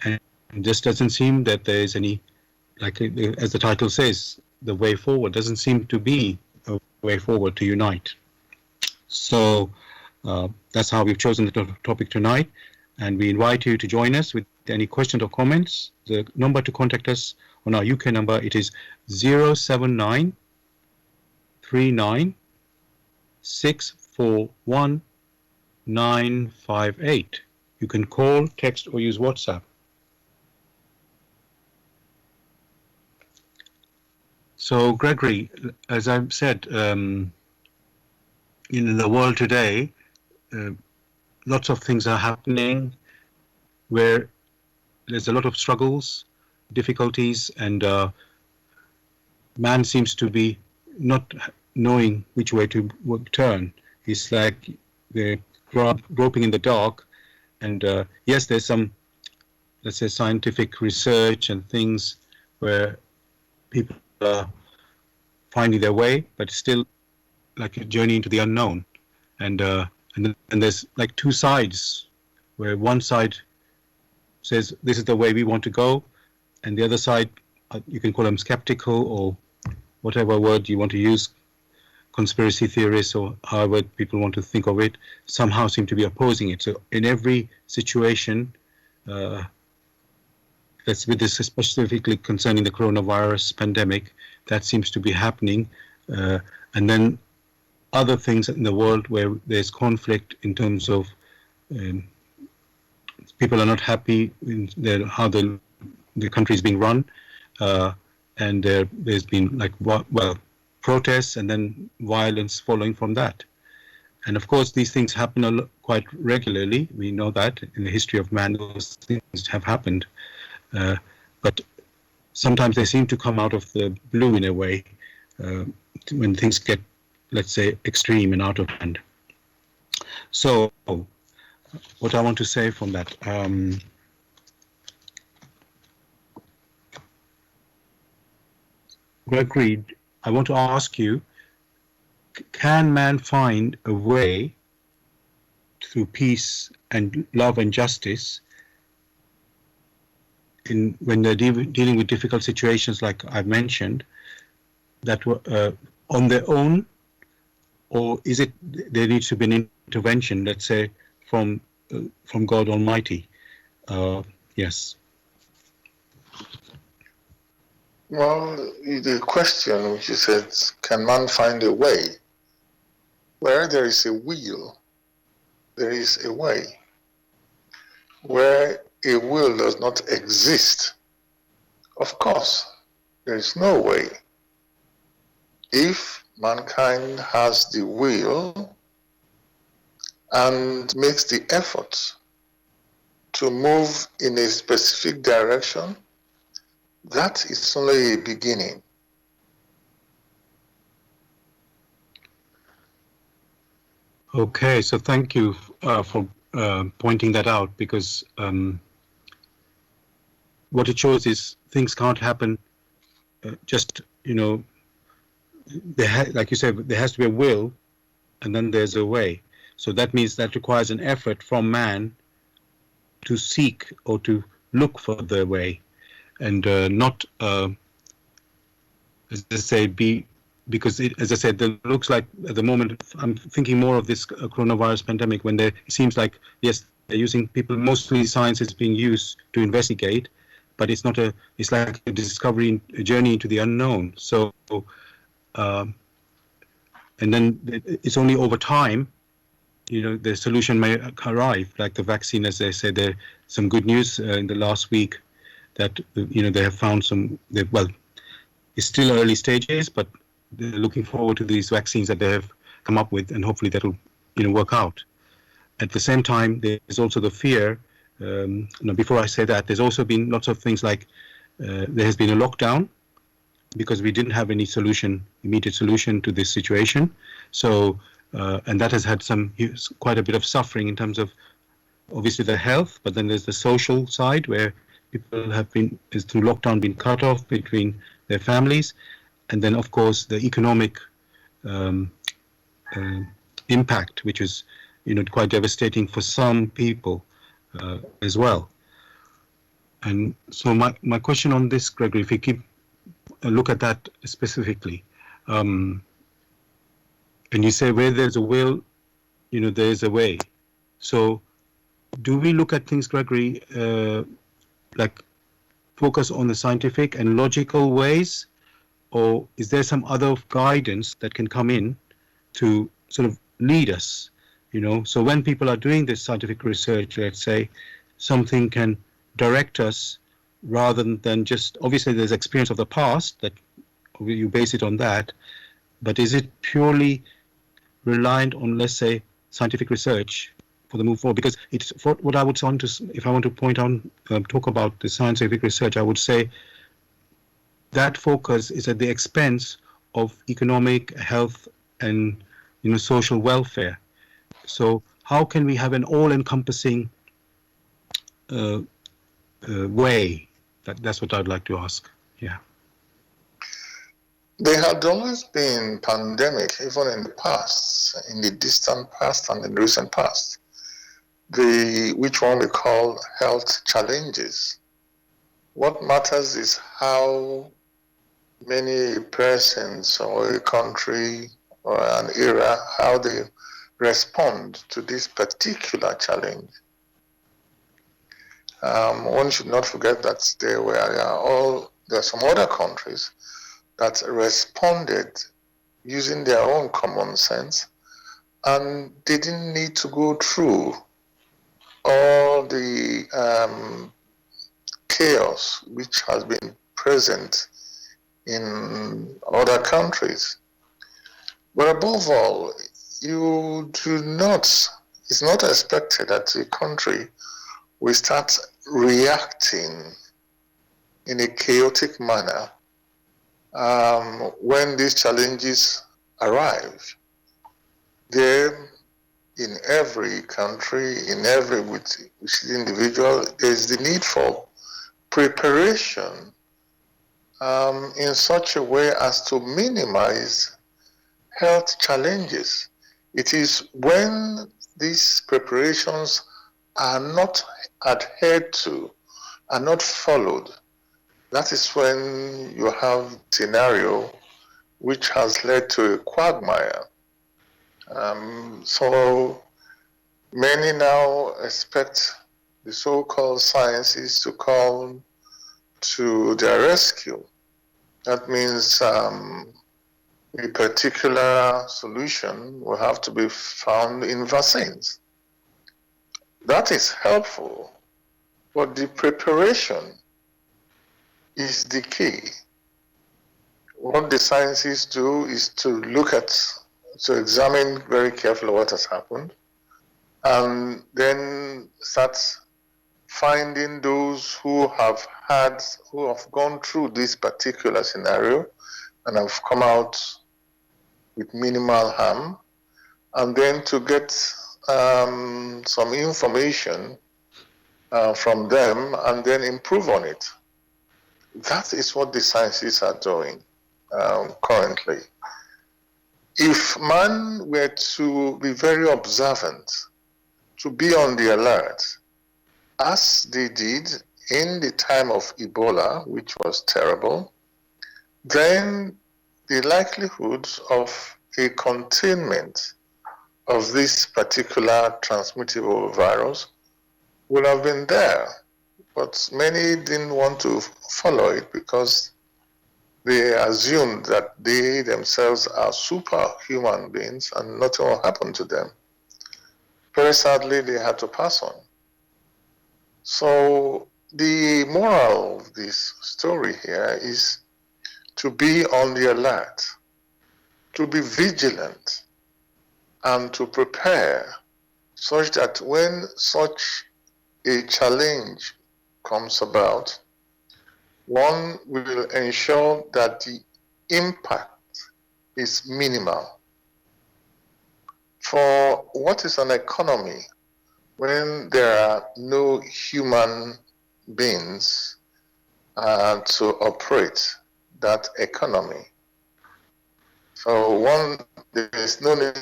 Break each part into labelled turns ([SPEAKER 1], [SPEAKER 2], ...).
[SPEAKER 1] and it just doesn't seem that there is any, like as the title says, the way forward doesn't seem to be a way forward to unite. So that's how we've chosen the topic tonight, and we invite you to join us with any questions or comments. The number to contact us on our UK number, it is 079 39 641 958. You can call, text, or use WhatsApp. So, Gregory, as I've said, in the world today, uh, lots of things are happening where there's a lot of struggles, difficulties, and man seems to be not knowing which way to turn. It's like they're groping in the dark. And yes, there's some, let's say, scientific research and things where people are finding their way, but still like a journey into the unknown. And there's like two sides, where one side says this is the way we want to go, and the other side, you can call them skeptical or whatever word you want to use, conspiracy theorists or however people want to think of it, somehow seem to be opposing it. So in every situation, that's with this specifically concerning the coronavirus pandemic, that seems to be happening. And then other things in the world where there's conflict in terms of people are not happy in how the country is being run, and there's been like protests and then violence following from that. And of course, these things happen quite regularly. We know that in the history of man, those things have happened. But sometimes they seem to come out of the blue in a way, when things get, let's say, extreme and out of hand. So what I want to say from that, Gregory, I want to ask you, can man find a way through peace and love and justice when they're dealing with difficult situations like I've mentioned, that on their own, or is it there needs to be an intervention, let's say, from God Almighty? Yes.
[SPEAKER 2] Well, the question which you said, can man find a way? Where there is a will, there is a way. Where a will does not exist, of course, there is no way. If mankind has the will and makes the effort to move in a specific direction, that is only a beginning.
[SPEAKER 1] Okay, so thank you for pointing that out, because what it shows is things can't happen just, like you said, there has to be a will, and then there's a way. So that means that requires an effort from man to seek or to look for the way, and not, as I say, because as I said, it looks like at the moment I'm thinking more of this coronavirus pandemic, when it seems like, yes, they're using people, mostly science is being used to investigate, but it's not it's like a discovery, a journey into the unknown. So, and then it's only over time, the solution may arrive, like the vaccine, as they said. There's some good news in the last week that, they have found it's still early stages, but they're looking forward to these vaccines that they have come up with, and hopefully that will, work out. At the same time, there's also the fear. Before I say that, there's also been lots of things like there has been a lockdown because we didn't have any immediate solution to this situation. So, and that has had quite a bit of suffering in terms of obviously the health, but then there's the social side where people have been, through lockdown, been cut off between their families, and then of course the economic impact, which is quite devastating for some people as well. And so my question on this, Gregory, if we keep a look at that specifically, and you say where there's a will, there's a way. So do we look at things, Gregory, like focus on the scientific and logical ways, or is there some other guidance that can come in to sort of lead us? So when people are doing this scientific research, let's say, something can direct us rather than just, obviously there's experience of the past that you base it on that, but is it purely reliant on, let's say, scientific research for the move forward? Because it's what I would want to, if I want to point on, talk about the scientific research, I would say that focus is at the expense of economic, health, and social welfare. So how can we have an all-encompassing way? That's what I'd like to ask. Yeah.
[SPEAKER 2] There had always been pandemic, even in the past, in the distant past and in the recent past. Which one we call health challenges. What matters is how many persons or a country or an era, how they respond to this particular challenge. One should not forget that there are some other countries that responded using their own common sense, and they didn't need to go through all the chaos which has been present in other countries. But above all, it's not expected that a country will start reacting in a chaotic manner when these challenges arrive. There, in every country, with individual, there's the need for preparation in such a way as to minimize health challenges. It is when these preparations are not adhered to, are not followed, that is when you have scenario which has led to a quagmire. So many now expect the so-called sciences to come to their rescue. That means a particular solution will have to be found in vaccines. That is helpful, but the preparation is the key. What the sciences do is to examine very carefully what has happened, and then start finding those who have gone through this particular scenario and have come out with minimal harm, and then to get some information from them and then improve on it. That is what the sciences are doing currently. If man were to be very observant, to be on the alert, as they did in the time of Ebola, which was terrible, then the likelihood of a containment of this particular transmittable virus would have been there. But many didn't want to follow it because they assumed that they themselves are superhuman beings and nothing will happen to them. Very sadly, they had to pass on. So the moral of this story here is to be on the alert, to be vigilant, and to prepare such that when such a challenge comes about, one will ensure that the impact is minimal. For what is an economy when there are no human beings to operate that economy? So there is no need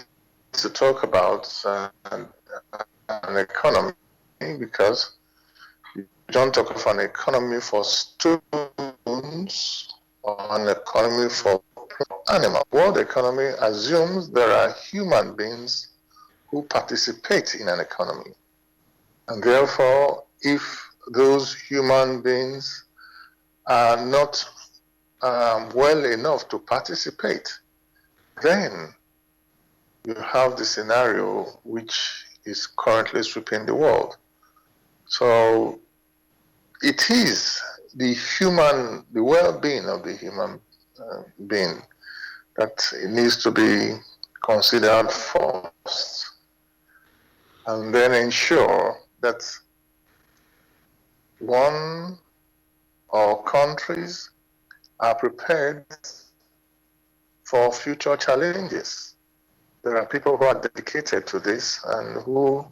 [SPEAKER 2] to talk about an economy because don't talk of an economy for stones or an economy for animals. World economy assumes there are human beings who participate in an economy. And therefore, if those human beings are not well enough to participate, then you have the scenario which is currently sweeping the world. So it is the well-being of the human being that needs to be considered first, and then ensure that one or countries are prepared for future challenges. There are people who are dedicated to this and who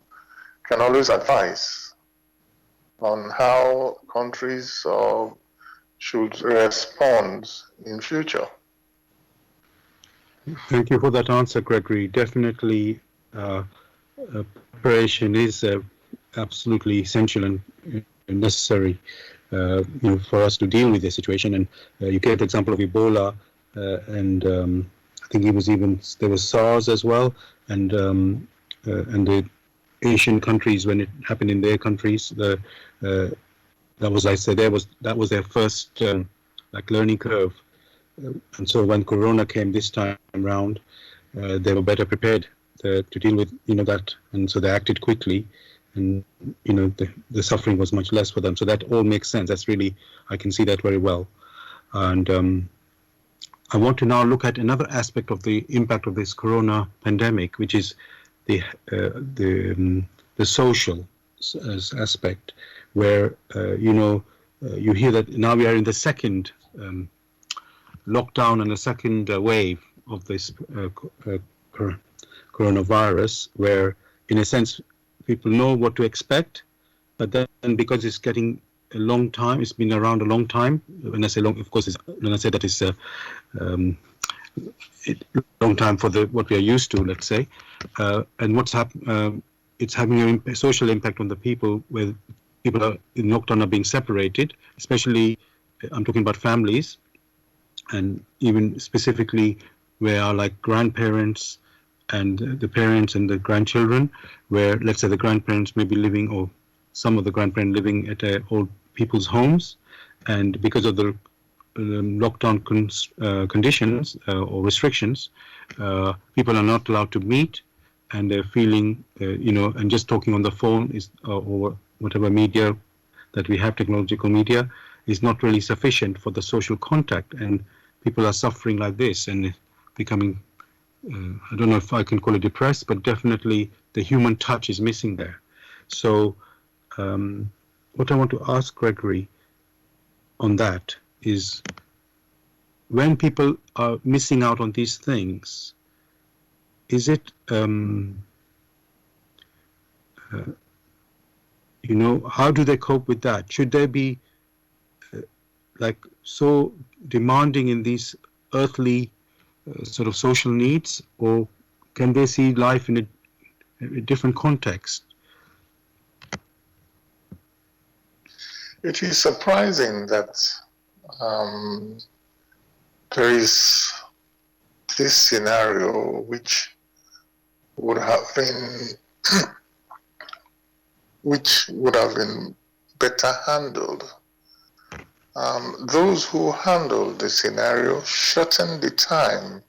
[SPEAKER 2] can always advise on how countries should respond in future.
[SPEAKER 1] Thank you for that answer, Gregory. Definitely, preparation is absolutely essential and necessary, for us to deal with the situation. And you gave the example of Ebola, and I think there was SARS as well, and the Asian countries, when it happened in their countries, that was, I said, that was their first learning curve. And so when Corona came this time around, they were better prepared to deal with that, and so they acted quickly, and the suffering was much less for them. So that all makes sense. That's really, I can see that very well. And I want to now look at another aspect of the impact of this Corona pandemic, which is the social aspect, where you hear that now we are in the second lockdown and a second wave of this coronavirus, where in a sense people know what to expect, but then because it's getting a long time, it's been around a long time. When I say long, of course, when I say that it's a long time for what we are used to, let's say, and it's having a social impact on the people, where people are in lockdown are being separated, especially I'm talking about families, and even specifically where are like grandparents and the parents and the grandchildren, where let's say the grandparents may be living, or some of the grandparents living at old people's homes, and because of the lockdown conditions or restrictions, people are not allowed to meet, and they're feeling, and just talking on the phone or whatever media that we have, technological media, is not really sufficient for the social contact, and people are suffering like this and becoming, I don't know if I can call it depressed, but definitely the human touch is missing there. So what I want to ask Gregory on that is, when people are missing out on these things, is it, how do they cope with that? Should they be so demanding in these earthly sort of social needs, or can they see life in a different context?
[SPEAKER 2] It is surprising that there is this scenario which would have been better handled. Those who handled the scenario shortened the time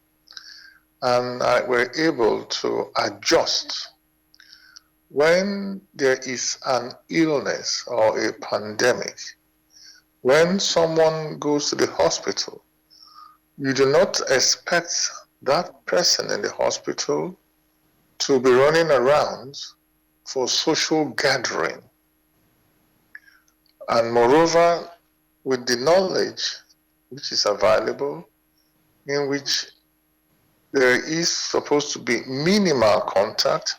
[SPEAKER 2] and were able to adjust. When there is an illness or a pandemic, when someone goes to the hospital, you do not expect that person in the hospital to be running around for social gathering. And moreover, with the knowledge which is available, in which there is supposed to be minimal contact,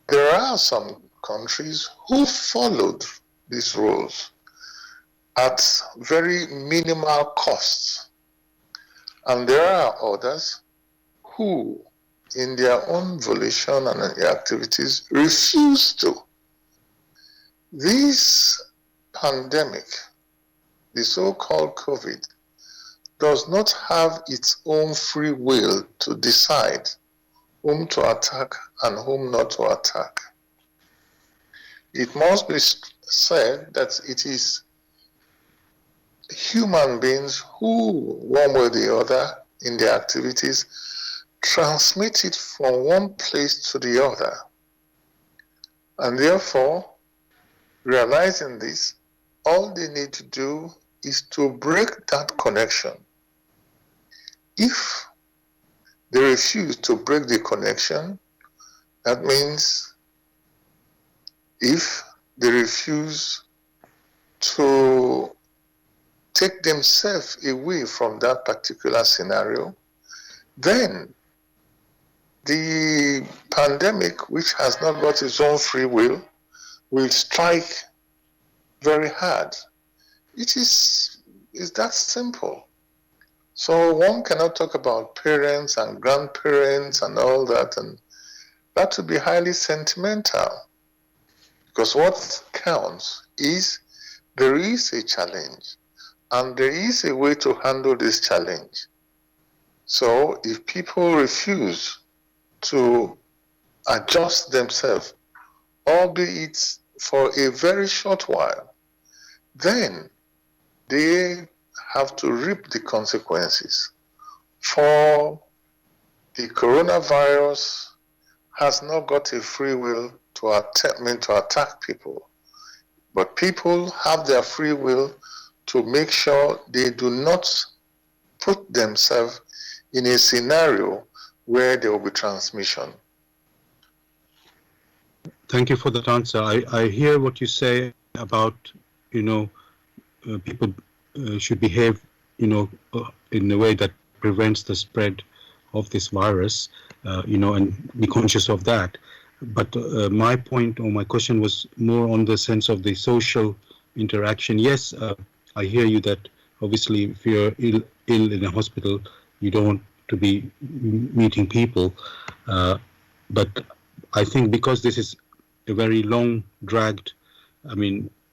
[SPEAKER 2] there are some countries who followed these rules at very minimal costs. And there are others who, in their own volition and activities, refuse to. This pandemic, the so-called COVID, does not have its own free will to decide whom to attack and whom not to attack. It must be said that it is human beings who, one way or the other, in their activities, transmit it from one place to the other. And therefore, realizing this, all they need to do is to break that connection. If they refuse to break the connection, that means if they refuse to take themselves away from that particular scenario, then the pandemic, which has not got its own free will strike very hard. It's that simple. So one cannot talk about parents and grandparents and all that, and that would be highly sentimental. Because what counts is there is a challenge, and there is a way to handle this challenge. So if people refuse to adjust themselves, albeit for a very short while, then they have to reap the consequences. For the coronavirus has not got a free will to attack people, but people have their free will to make sure they do not put themselves in a scenario where there will be transmission.
[SPEAKER 1] Thank you for that answer. I hear what you say about, people should behave, in a way that prevents the spread of this virus, and be conscious of that. But my point or my question was more on the sense of the social interaction. Yes, I hear you that obviously if you're ill in a hospital, you don't want to be meeting people. But I think because this is a very long dragged,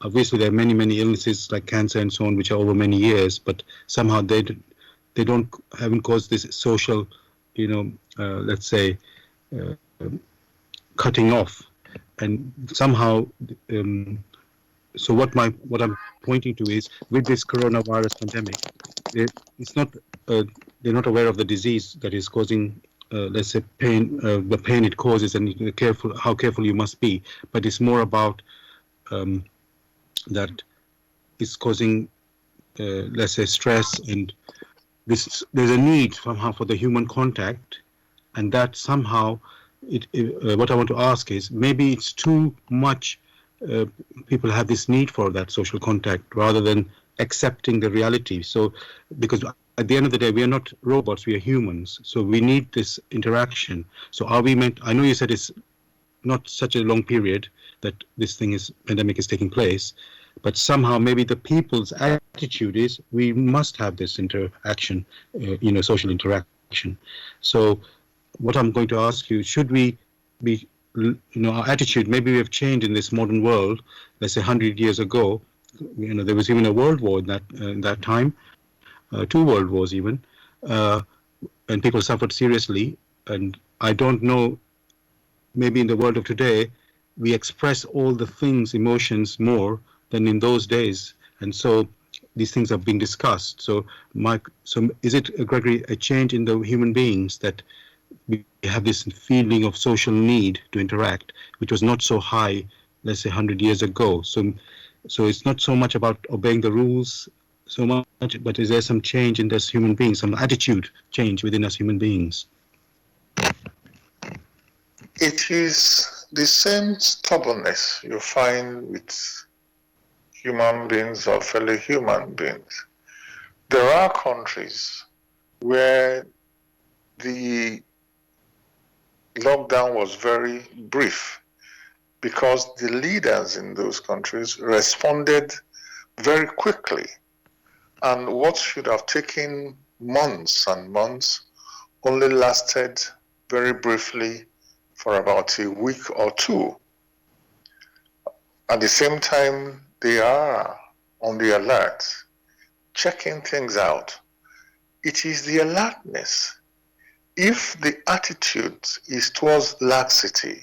[SPEAKER 1] obviously there are many illnesses like cancer and so on, which are over many years, but somehow they haven't caused this social, let's say, cutting off, and somehow. So what I'm pointing to is with this coronavirus pandemic, it's not they're not aware of the disease that is causing, let's say, pain, the pain it causes, and how careful you must be. But it's more about that it's causing, let's say, stress, and there's a need somehow for the human contact, and that somehow what I want to ask is maybe it's too much. People have this need for that social contact rather than accepting the reality. So, because at the end of the day, we are not robots, we are humans. So we need this interaction. So are we meant, I know you said it's not such a long period that this pandemic is taking place, but somehow maybe the people's attitude is we must have this interaction, social interaction. So what I'm going to ask you, should we be, our attitude, maybe we have changed in this modern world. Let's say 100 years ago, there was even a world war in that time, 2 world wars even, and people suffered seriously. And I don't know, maybe in the world of today, we express all the things, emotions more than in those days. And so these things are being discussed. So is it, Gregory, a change in the human beings that we have this feeling of social need to interact, which was not so high, let's say 100 years ago. So it's not so much about obeying the rules so much, but is there some change in us human beings, some attitude change within us human beings?
[SPEAKER 2] It is the same stubbornness you find with human beings or fellow human beings. There are countries where the lockdown was very brief because the leaders in those countries responded very quickly. And what should have taken months and months only lasted very briefly for about a week or two. At the same time, there are on the alert, checking things out. It is the alertness. If the attitude is towards laxity,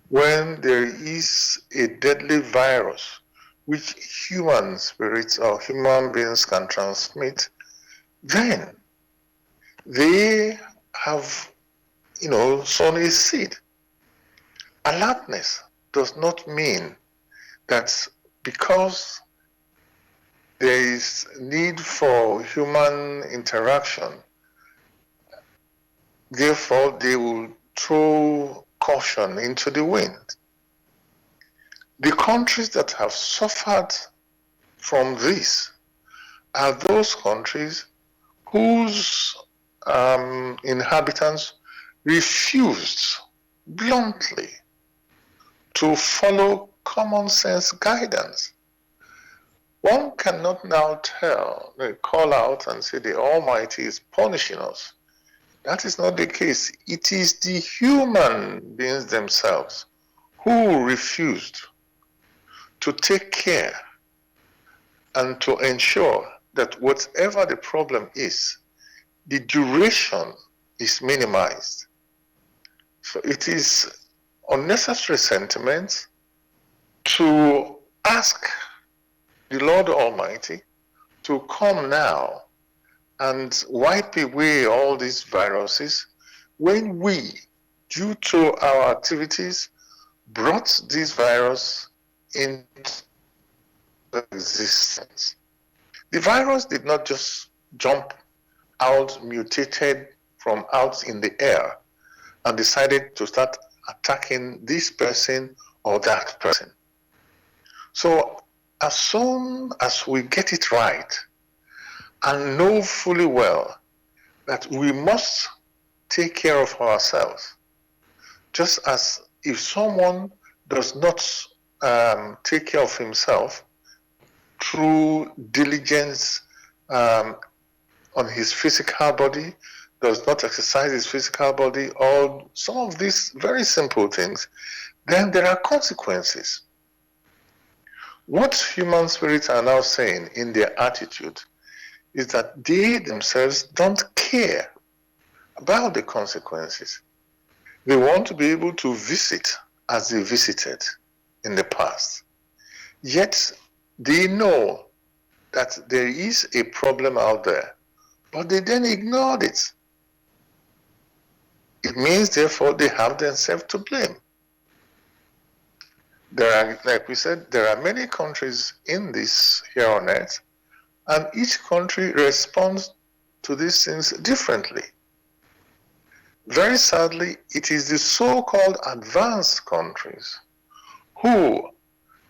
[SPEAKER 2] when there is a deadly virus which human spirits or human beings can transmit, then they have, sown a seed. Alertness does not mean that because there is need for human interaction, therefore they will throw caution into the wind. The countries that have suffered from this are those countries whose inhabitants refused bluntly to follow common sense guidance. One cannot now call out and say the Almighty is punishing us. That is not the case. It is the human beings themselves who refused to take care and to ensure that whatever the problem is, the duration is minimized. So it is unnecessary sentiment to ask the Lord Almighty to come now and wipe away all these viruses when we, due to our activities, brought this virus into existence. The virus did not just jump out, mutated from out in the air, and decided to start attacking this person or that person. So as soon as we get it right and know fully well that we must take care of ourselves, just as if someone does not take care of himself through diligence on his physical body, does not exercise his physical body, or some of these very simple things, then there are consequences. What human spirits are now saying in their attitude is that they themselves don't care about the consequences. They want to be able to visit as they visited in the past. Yet they know that there is a problem out there, but they then ignored it. It means, therefore, they have themselves to blame. There are, like we said, there are many countries in this here on earth, and each country responds to these things differently. Very sadly, it is the so-called advanced countries who,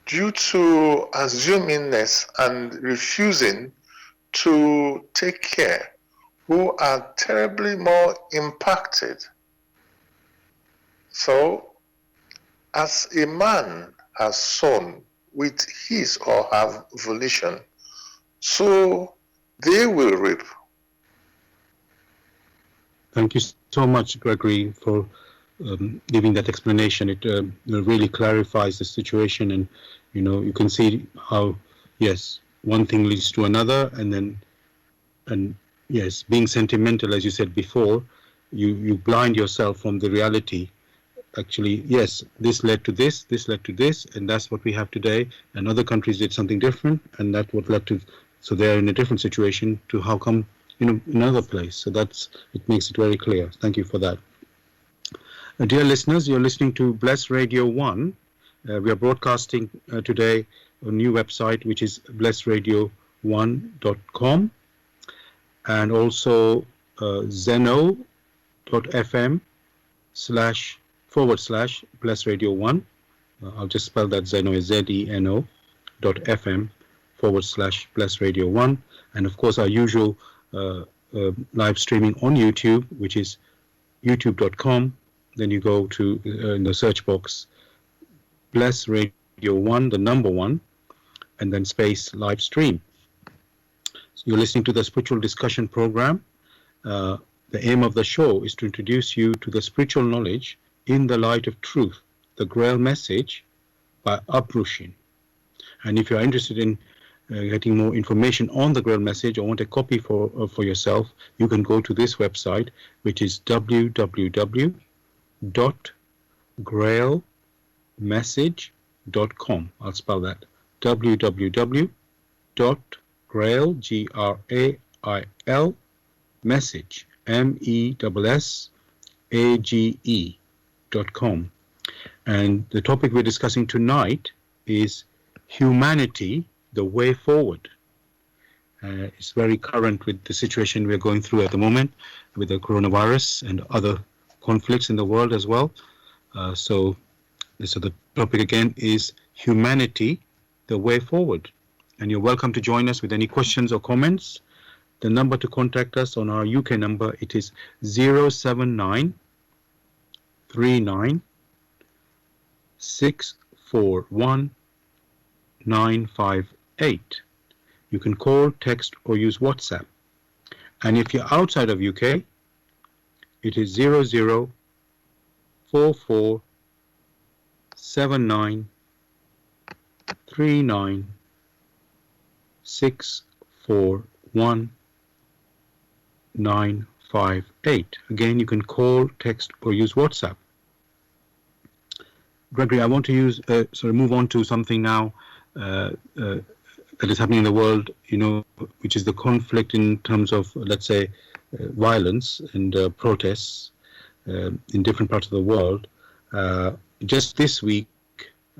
[SPEAKER 2] due to assumingness and refusing to take care, who are terribly more impacted. So, as a man has sown with his or her volition, so they will reap.
[SPEAKER 1] Thank you so much, Gregory, for giving that explanation. It really clarifies the situation, and you can see how, yes, one thing leads to another, and yes, being sentimental, as you said before, you blind yourself from the reality. Actually, yes, this led to this, this led to this, and that's what we have today. And other countries did something different, and that's what led to, so they're in a different situation to how come, another place. So it makes it very clear. Thank you for that. Dear listeners, you're listening to Bless Radio 1. We are broadcasting today a new website, which is blessradio1.com, and also zeno.fm//blessradio1. I'll just spell that. Zeno is zeno.fm//blessradio1. And of course, our usual live streaming on YouTube, which is youtube.com. Then you go to in the search box, Bless Radio 1, the number 1, and then space live stream. So you're listening to the spiritual discussion program. The aim of the show is to introduce you to the spiritual knowledge in the light of truth, the Grail message by Uprushing. And if you're interested in getting more information on the Grail message or want a copy for yourself, you can go to this website, which is www.grailmessage.com. I'll spell that: www.grail, Grail, message, MESSAGE.com. And the topic we're discussing tonight is humanity, the way forward. It's very current with the situation we're going through at the moment with the coronavirus and other conflicts in the world as well. So the topic again is humanity, the way forward. And you're welcome to join us with any questions or comments. The number to contact us on our UK number, it is 079 39 641 958. You can call, text, or use WhatsApp. And if you're outside of UK, it is 0044 79 39 641 958. Again, you can call, text, or use WhatsApp. Gregory, I want to move on to something now that is happening in the world, which is the conflict in terms of, let's say, violence and protests in different parts of the world. Just this week,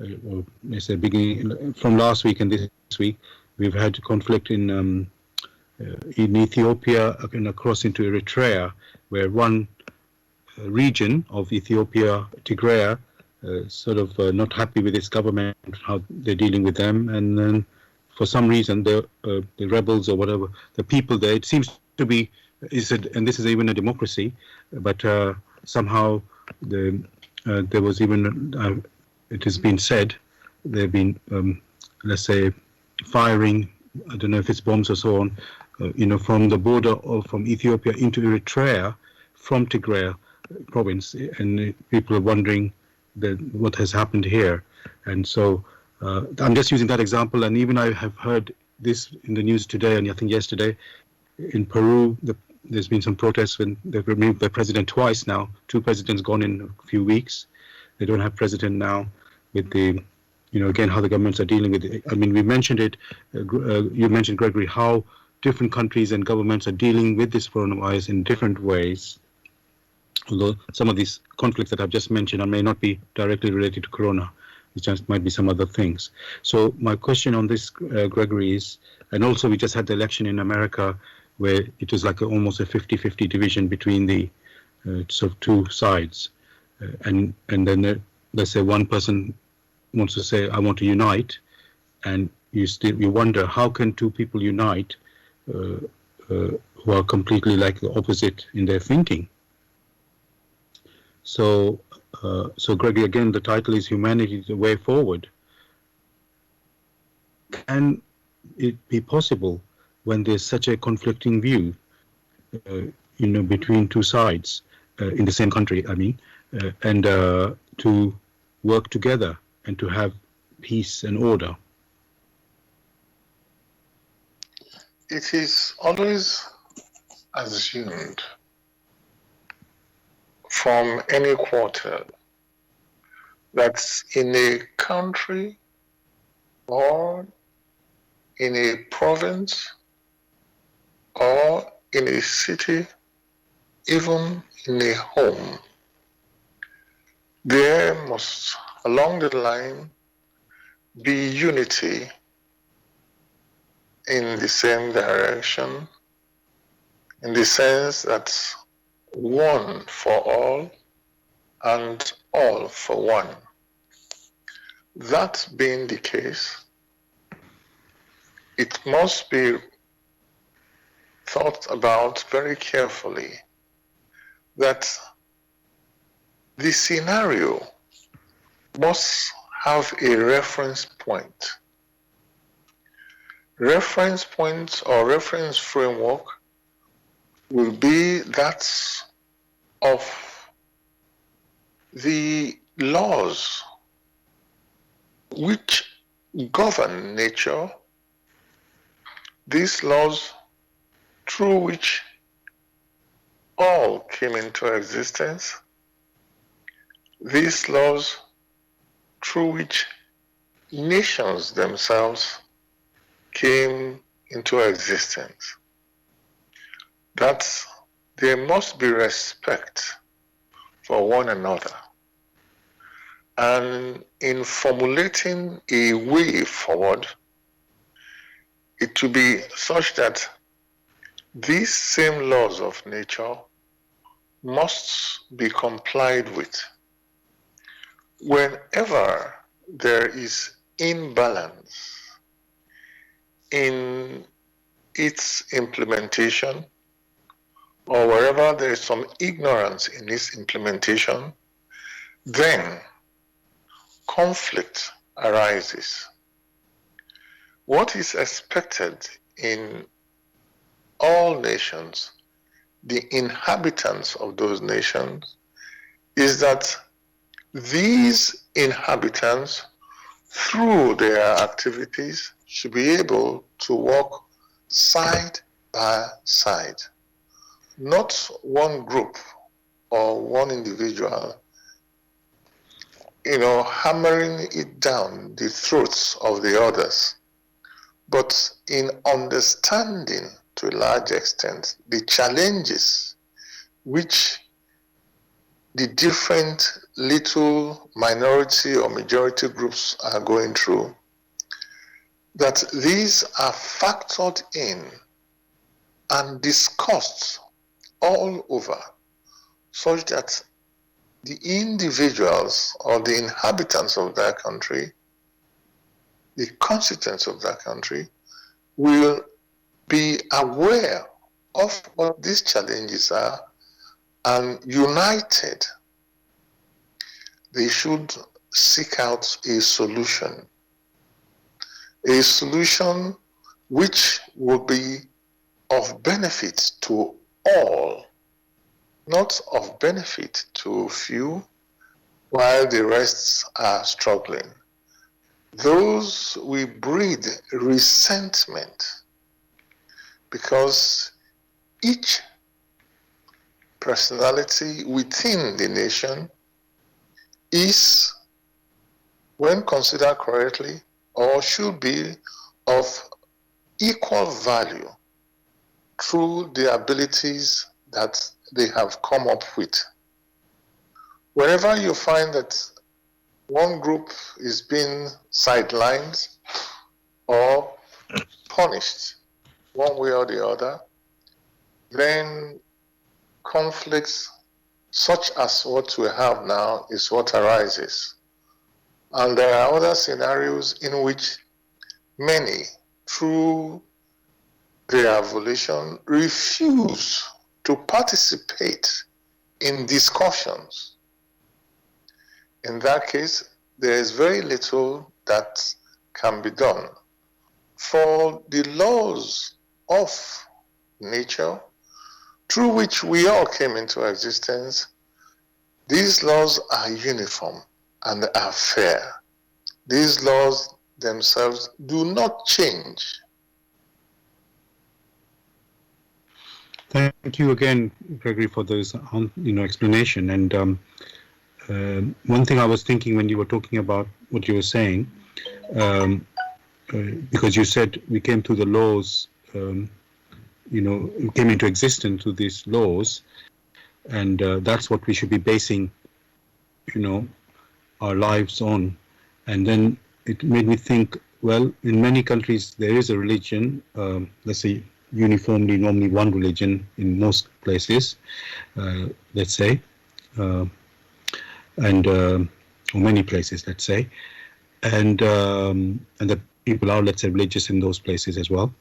[SPEAKER 1] or let's say beginning from last week and this week, we've had conflict in Ethiopia and across into Eritrea, where one region of Ethiopia, Tigray, not happy with its government, how they're dealing with them, and then for some reason the rebels or whatever, the people there, it seems to be, and this is even a democracy, but somehow there was even, it has been said, there have been, let's say, firing, I don't know if it's bombs or so on, from the border or from Ethiopia into Eritrea from Tigray province, and people are wondering what has happened here. And so I'm just using that example, and even I have heard this in the news today, and I think yesterday in Peru, there's been some protests when they've removed their president twice now. Two presidents gone in a few weeks. They don't have president now, with the, again, how the governments are dealing with it. I mean, we mentioned it, you mentioned, Gregory, how different countries and governments are dealing with this coronavirus in different ways. Although some of these conflicts that I've just mentioned may not be directly related to corona, it just might be some other things. So my question on this, Gregory, is, and also we just had the election in America where it was like almost a 50-50 division between the sort of two sides, and then let's say one person wants to say, I want to unite, and you wonder, how can two people unite who are completely like the opposite in their thinking? So Gregory, again, the title is Humanity, the Way Forward. Can it be possible when there's such a conflicting view, between two sides in the same country, I mean, and to work together and to have peace and order?
[SPEAKER 2] It is always assumed from any quarter that in a country or in a province or in a city, even in a home, there must, along the line, be unity in the same direction, in the sense that one for all and all for one. That being the case, it must be thought about very carefully that the scenario must have a reference point. Reference point or reference framework will be that of the laws which govern nature these laws through which all came into existence, these laws through which nations themselves came into existence, that there must be respect for one another. And in formulating a way forward, it will be such that these same laws of nature must be complied with. Whenever there is imbalance in its implementation, or wherever there is some ignorance in its implementation, then conflict arises. What is expected in all nations, the inhabitants of those nations, is that these inhabitants, through their activities, should be able to work side by side. Not one group or one individual, hammering it down the throats of the others, but in understanding to a large extent the challenges which the different little minority or majority groups are going through, that these are factored in and discussed all over, such that the individuals or the inhabitants of that country, the constituents of that country, will be aware of what these challenges are, and united, they should seek out a solution which will be of benefit to all, not of benefit to few, while the rest are struggling. Those will breed resentment, because each personality within the nation is, when considered correctly, or should be of equal value through the abilities that they have come up with. Wherever you find that one group is being sidelined or punished one way or the other, then conflicts such as what we have now is what arises. And there are other scenarios in which many, through their volition, refuse to participate in discussions. In that case, there is very little that can be done. For the laws of nature, through which we all came into existence, these laws are uniform and are fair. These laws themselves do not change.
[SPEAKER 1] Thank you again, Gregory, for those explanation. And one thing I was thinking when you were talking about what you were saying, because you said we came through the laws, we came into existence through these laws, and that's what we should be basing, our lives on. And then it made me think, well, in many countries there is a religion, let's say uniformly, normally one religion in most places, let's say, and or many places, let's say, and the people are, let's say, religious in those places as well.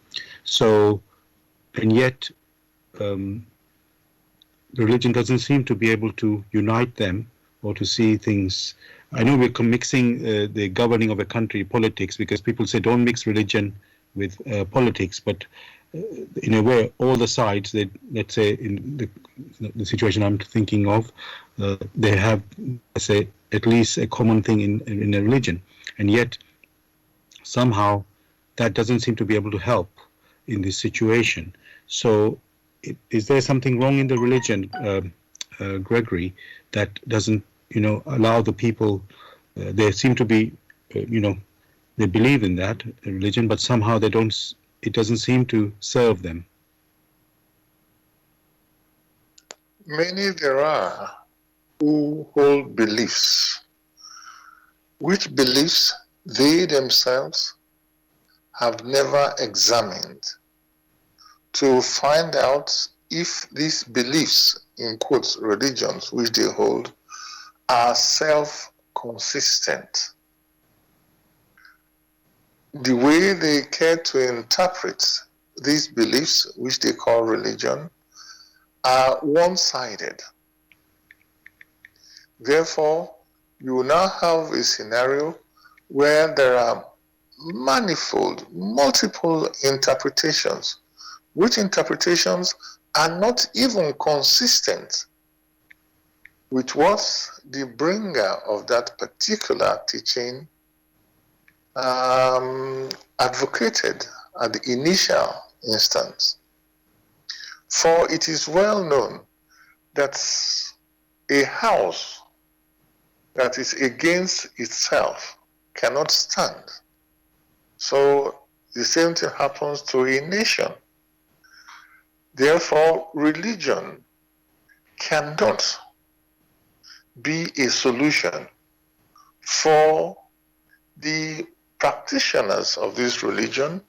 [SPEAKER 1] So, and yet, religion doesn't seem to be able to unite them or to see things. I know we're mixing the governing of a country, politics, because people say don't mix religion with politics, but in a way, all the sides, let's say, in the situation I'm thinking of, they have, let's say, at least a common thing in a religion, and yet somehow that doesn't seem to be able to help in this situation. So, is there something wrong in the religion, Gregory, that doesn't, allow the people? They seem to be, they believe in that religion, but somehow they don't. It doesn't seem to serve them.
[SPEAKER 2] Many there are who hold beliefs, which beliefs they themselves have never examined to find out if these beliefs, in quotes, religions which they hold, are self-consistent. The way they care to interpret these beliefs, which they call religion, are one-sided. Therefore, you will now have a scenario where there are manifold, multiple interpretations, which interpretations are not even consistent with what the bringer of that particular teaching advocated at the initial instance. For it is well known that a house that is against itself cannot stand. So the same thing happens to a nation. Therefore, religion cannot be a solution for the practitioners of this religion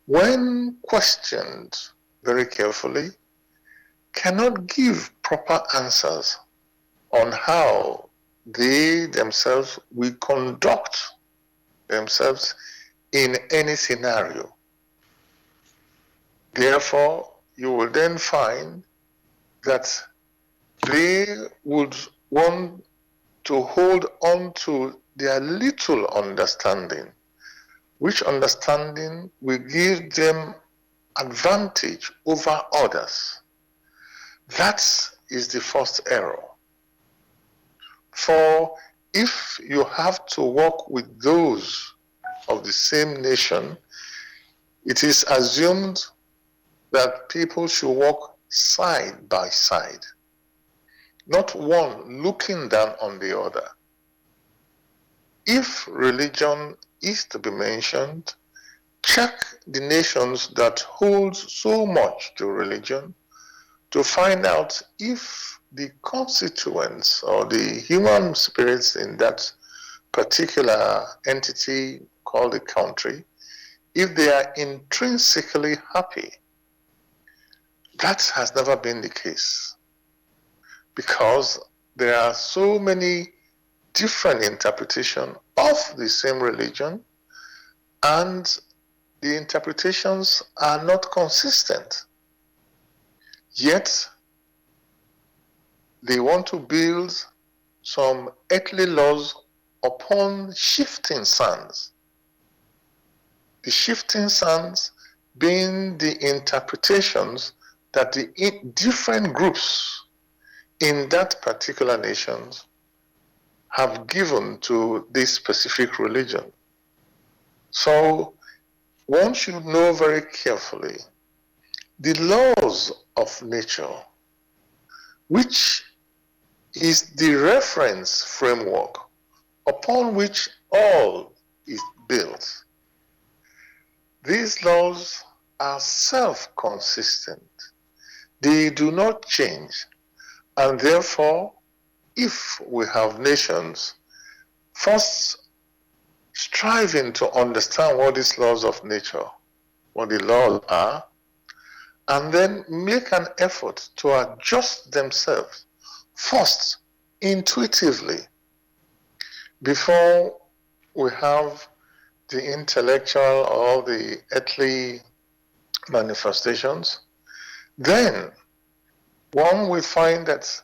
[SPEAKER 2] when questioned very carefully, cannot give proper answers on how they themselves will conduct themselves in any scenario. Therefore, you will then find that they would want to hold on to their little understanding, which understanding will give them advantage over others. That is the first error. For if you have to work with those of the same nation, it is assumed that people should work side by side, not one looking down on the other. If religion is to be mentioned, check the nations that hold so much to religion to find out if the constituents or the human spirits in that particular entity called a country, if they are intrinsically happy. That has never been the case, because there are so many different interpretations of the same religion, and the interpretations are not consistent. Yet, they want to build some earthly laws upon shifting sands. The shifting sands being the interpretations that the different groups in that particular nation have given to this specific religion. So one should know very carefully the laws of nature, which is the reference framework upon which all is built. These laws are self-consistent. They do not change. And therefore, if we have nations first striving to understand what these laws of nature, what the laws are, and then make an effort to adjust themselves first intuitively before we have the intellectual or the earthly manifestations, then one will find that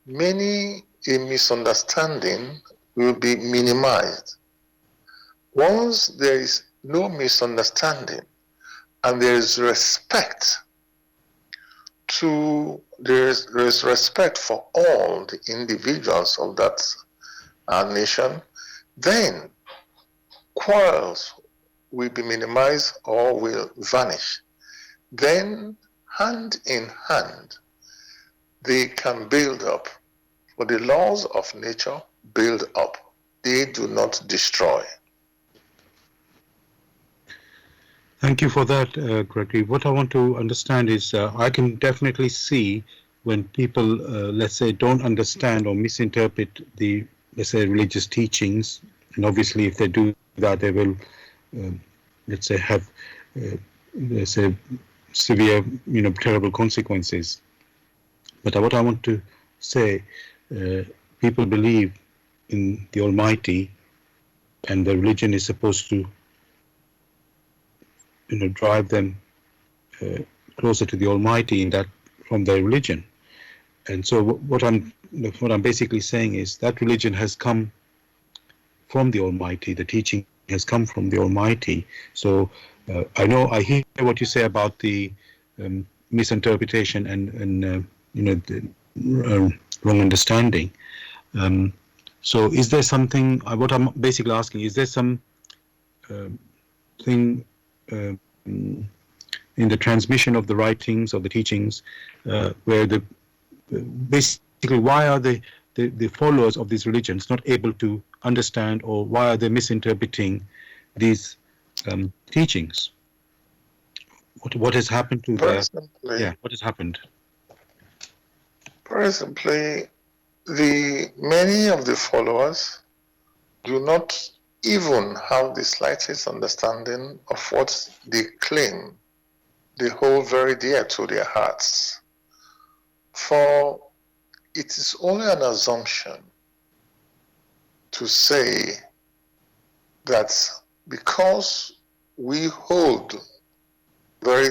[SPEAKER 2] many a misunderstanding will be minimized. Once there is no misunderstanding and there is respect there is respect for all the individuals of that nation, then quarrels will be minimized or will vanish. then hand in hand, they can build up. For the laws of nature build up, they do not destroy.
[SPEAKER 1] Thank you for that, Gregory. What I want to understand is I can definitely see when people, let's say, don't understand or misinterpret the, let's say, religious teachings, and obviously if they do that, they will, let's say, have, let's say, severe, terrible consequences. But what I want to say, people believe in the Almighty, and the religion is supposed to, drive them closer to the Almighty in that from their religion. And so what I'm basically saying is that religion has come from the Almighty. The teaching has come from the Almighty. So I hear what you say about the misinterpretation and the wrong understanding. So is there something? What I'm basically asking, is there some thing in the transmission of the writings of the teachings where basically why are the followers of these religions not able to understand, or why are they misinterpreting these teachings? What has happened to
[SPEAKER 2] Very simply,
[SPEAKER 1] what has happened?
[SPEAKER 2] Very simply, many of the followers do not even have the slightest understanding of what they claim they hold very dear to their hearts. For it is only an assumption to say that because we hold very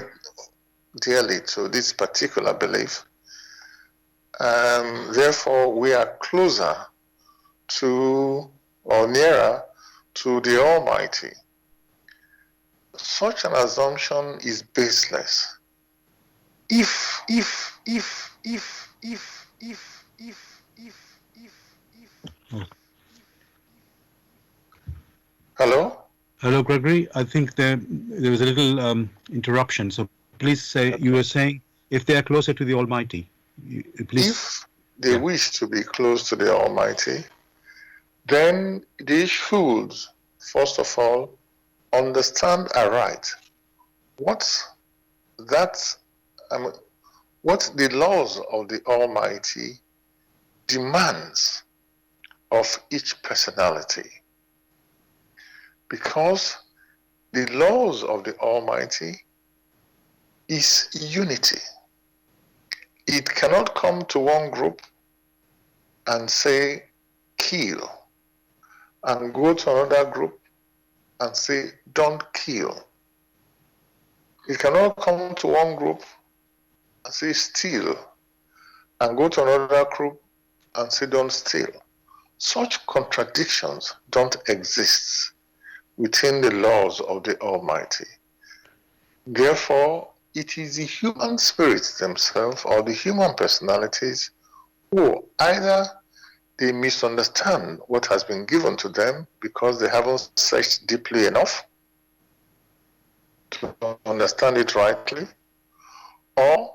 [SPEAKER 2] dearly to this particular belief, therefore we are closer to or nearer to the Almighty. Such an assumption is baseless. Hello?
[SPEAKER 1] Hello, Gregory. I think there was a little interruption. So please say, you were saying if they are closer to the Almighty, please.
[SPEAKER 2] If they wish to be close to the Almighty, then they should, first of all, understand aright what the laws of the Almighty demands of each personality. Because the laws of the Almighty is unity. It cannot come to one group and say, kill, and go to another group and say, don't kill. It cannot come to one group and say, steal, and go to another group and say, don't steal. Such contradictions don't exist within the laws of the Almighty. Therefore, it is the human spirits themselves or the human personalities who either they misunderstand what has been given to them because they haven't searched deeply enough to understand it rightly, or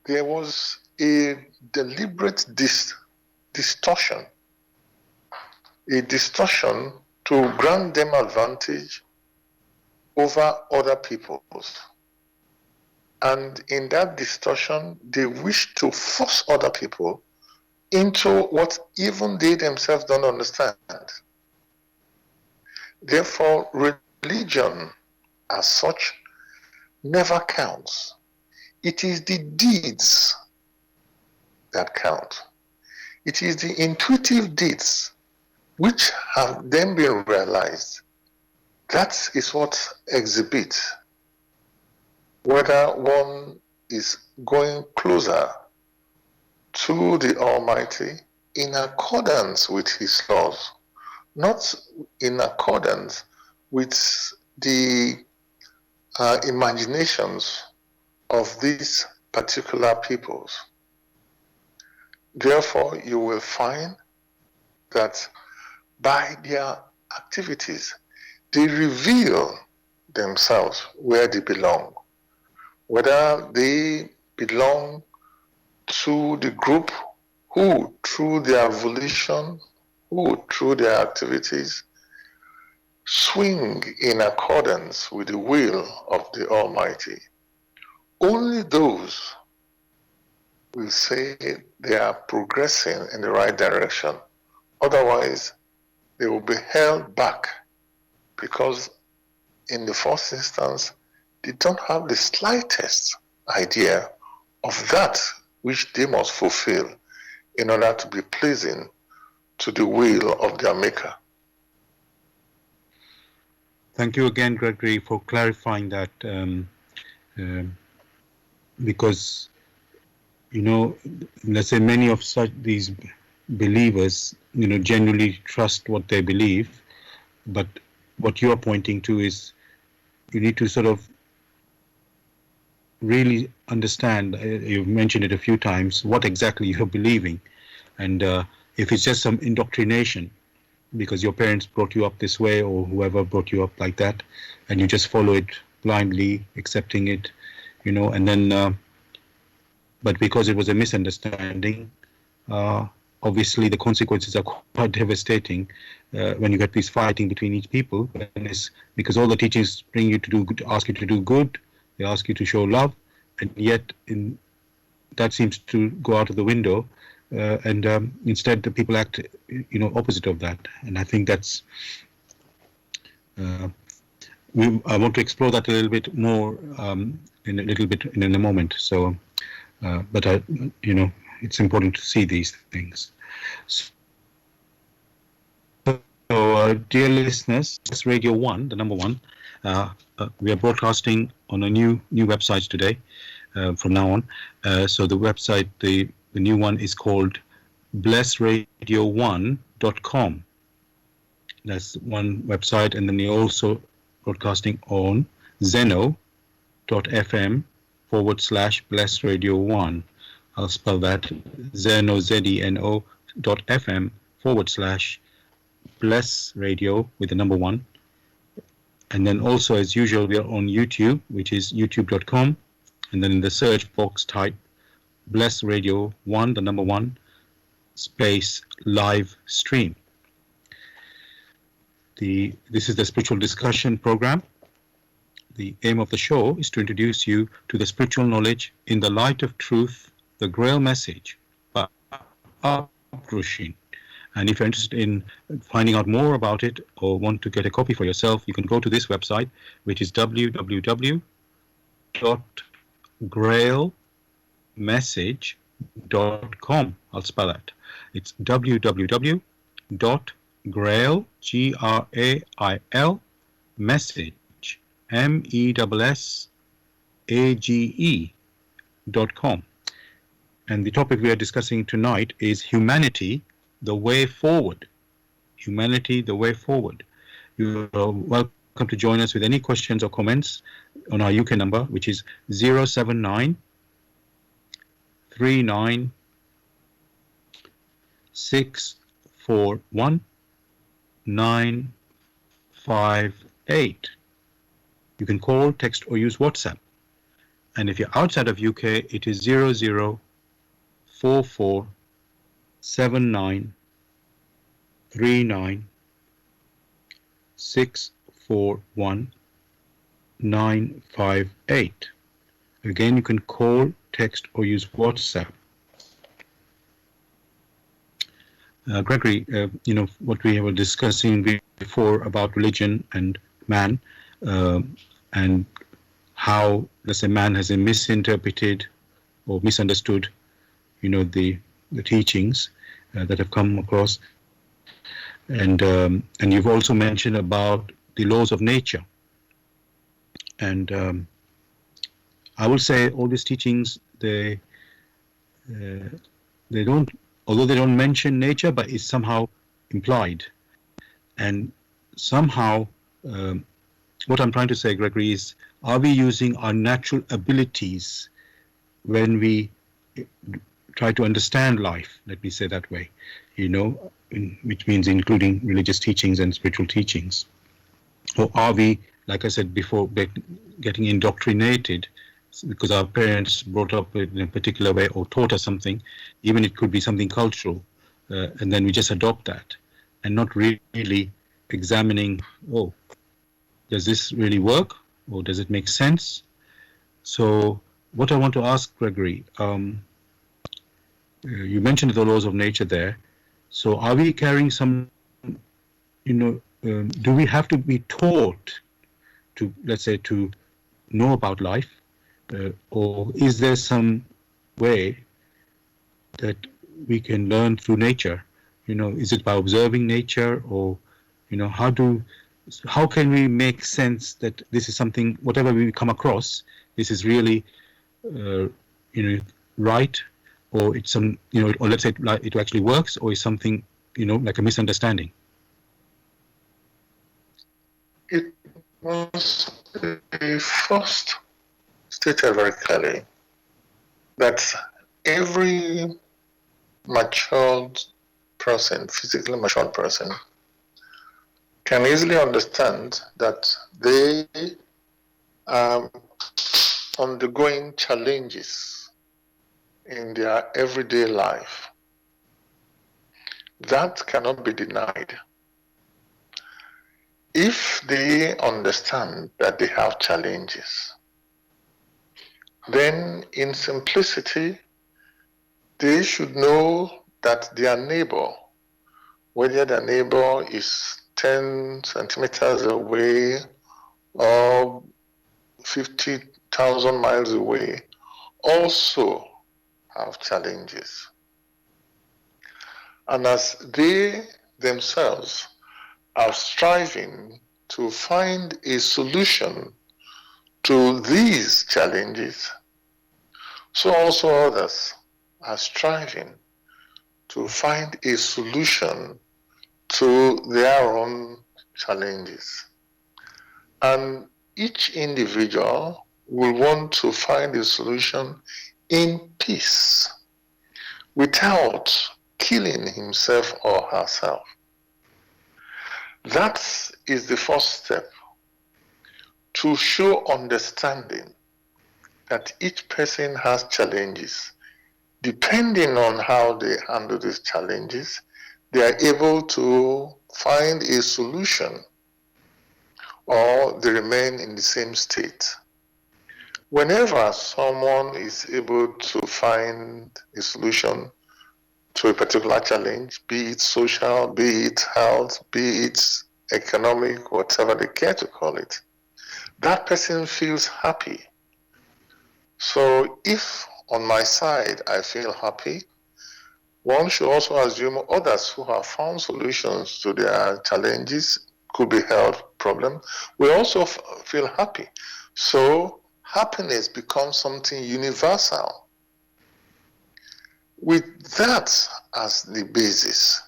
[SPEAKER 2] there was a deliberate distortion to grant them advantage over other peoples. And in that distortion, they wish to force other people into what even they themselves don't understand. Therefore, religion as such never counts. It is the deeds that count. It is the intuitive deeds which have then been realized. That is what exhibits whether one is going closer to the Almighty in accordance with His laws, not in accordance with the imaginations of these particular peoples. Therefore, you will find that by their activities, they reveal themselves where they belong. whether they belong to the group who, through their volition, who, through their activities, swing in accordance with the will of the Almighty. Only those will say they are progressing in the right direction. Otherwise, they will be held back because in the first instance, they don't have the slightest idea of that which they must fulfill in order to be pleasing to the will of their Maker.
[SPEAKER 1] Thank you again, Gregory, for clarifying that, because, you know, let's say many of these believers, you know, genuinely trust what they believe, but what you are pointing to is you need to sort of really understand, you've mentioned it a few times, what exactly you're believing. And if it's just some indoctrination, because your parents brought you up this way or whoever brought you up like that, and you just follow it blindly, accepting it, you know, and then, but because it was a misunderstanding, obviously the consequences are quite devastating when you get these fighting between each people. And it's because all the teachings bring you to do good, ask you to do good, they ask you to show love, and yet that seems to go out of the window. And instead the people act, you know, opposite of that. And I think that's I want to explore that a little bit more in a moment. So but you know, it's important to see these things. So dear listeners, this Radio 1, the number 1, we are broadcasting on a new website today from now on. So the website, the new one is called blessradio1.com. That's one website, and then you're also broadcasting on zeno.fm/blessradio1. I'll spell that, zeno.fm/blessradio with the number 1. And then also, as usual, we are on YouTube, which is youtube.com, and then in the search box type Bless Radio 1, the number 1, space live stream. This is the spiritual discussion program. The aim of the show is to introduce you to the spiritual knowledge in the light of truth, the Grail message by Rushin. And if you're interested in finding out more about it or want to get a copy for yourself, you can go to this website, which is www.grailmessage.com. I'll spell that. It's www.grail, Grail, message, MESSAGE.com. And the topic we are discussing tonight is humanity, the way forward. Humanity, the way forward. You are welcome to join us with any questions or comments on our UK number, which is 079 39 641 958. You can call, text, or use WhatsApp. And if you're outside of UK, it is 0044 79 39 641 958. Again, you can call, text, or use WhatsApp. Gregory, you know, what we were discussing before about religion and man, and how, let's say, man has misinterpreted or misunderstood, you know, the teachings that have come across, and you've also mentioned about the laws of nature, and I will say all these teachings, they don't, although they don't mention nature, but it's somehow implied, and somehow what I'm trying to say, Gregory, is, are we using our natural abilities when we try to understand life, let me say that way, you know, which means including religious teachings and spiritual teachings? Or are we, like I said before, getting indoctrinated because our parents brought up in a particular way or taught us something, even it could be something cultural, and then we just adopt that and not really examining, oh, does this really work or does it make sense? So what I want to ask Gregory, you mentioned the laws of nature there. So are we carrying some, do we have to be taught to, let's say, to know about life, or is there some way that we can learn through nature? Is it by observing nature, or how can we make sense that this is something, whatever we come across, this is really right, or it's some, or let's say like it actually works, or is something like a misunderstanding?
[SPEAKER 2] It was first stated very clearly that every matured person, physically matured person, can easily understand that they are undergoing challenges in their everyday life. That cannot be denied. If they understand that they have challenges, then in simplicity, they should know that their neighbor, whether their neighbor is 10 centimeters away or 50,000 miles away, also have challenges. And as they themselves are striving to find a solution to these challenges, so also others are striving to find a solution to their own challenges. And each individual will want to find a solution in peace, without killing himself or herself. That is the first step, to show understanding that each person has challenges. Depending on how they handle these challenges, they are able to find a solution, or they remain in the same state. Whenever someone is able to find a solution to a particular challenge, be it social, be it health, be it economic, whatever they care to call it, that person feels happy. So if on my side I feel happy, one should also assume others who have found solutions to their challenges, could be health problem, will also feel happy. So happiness becomes something universal. With that as the basis,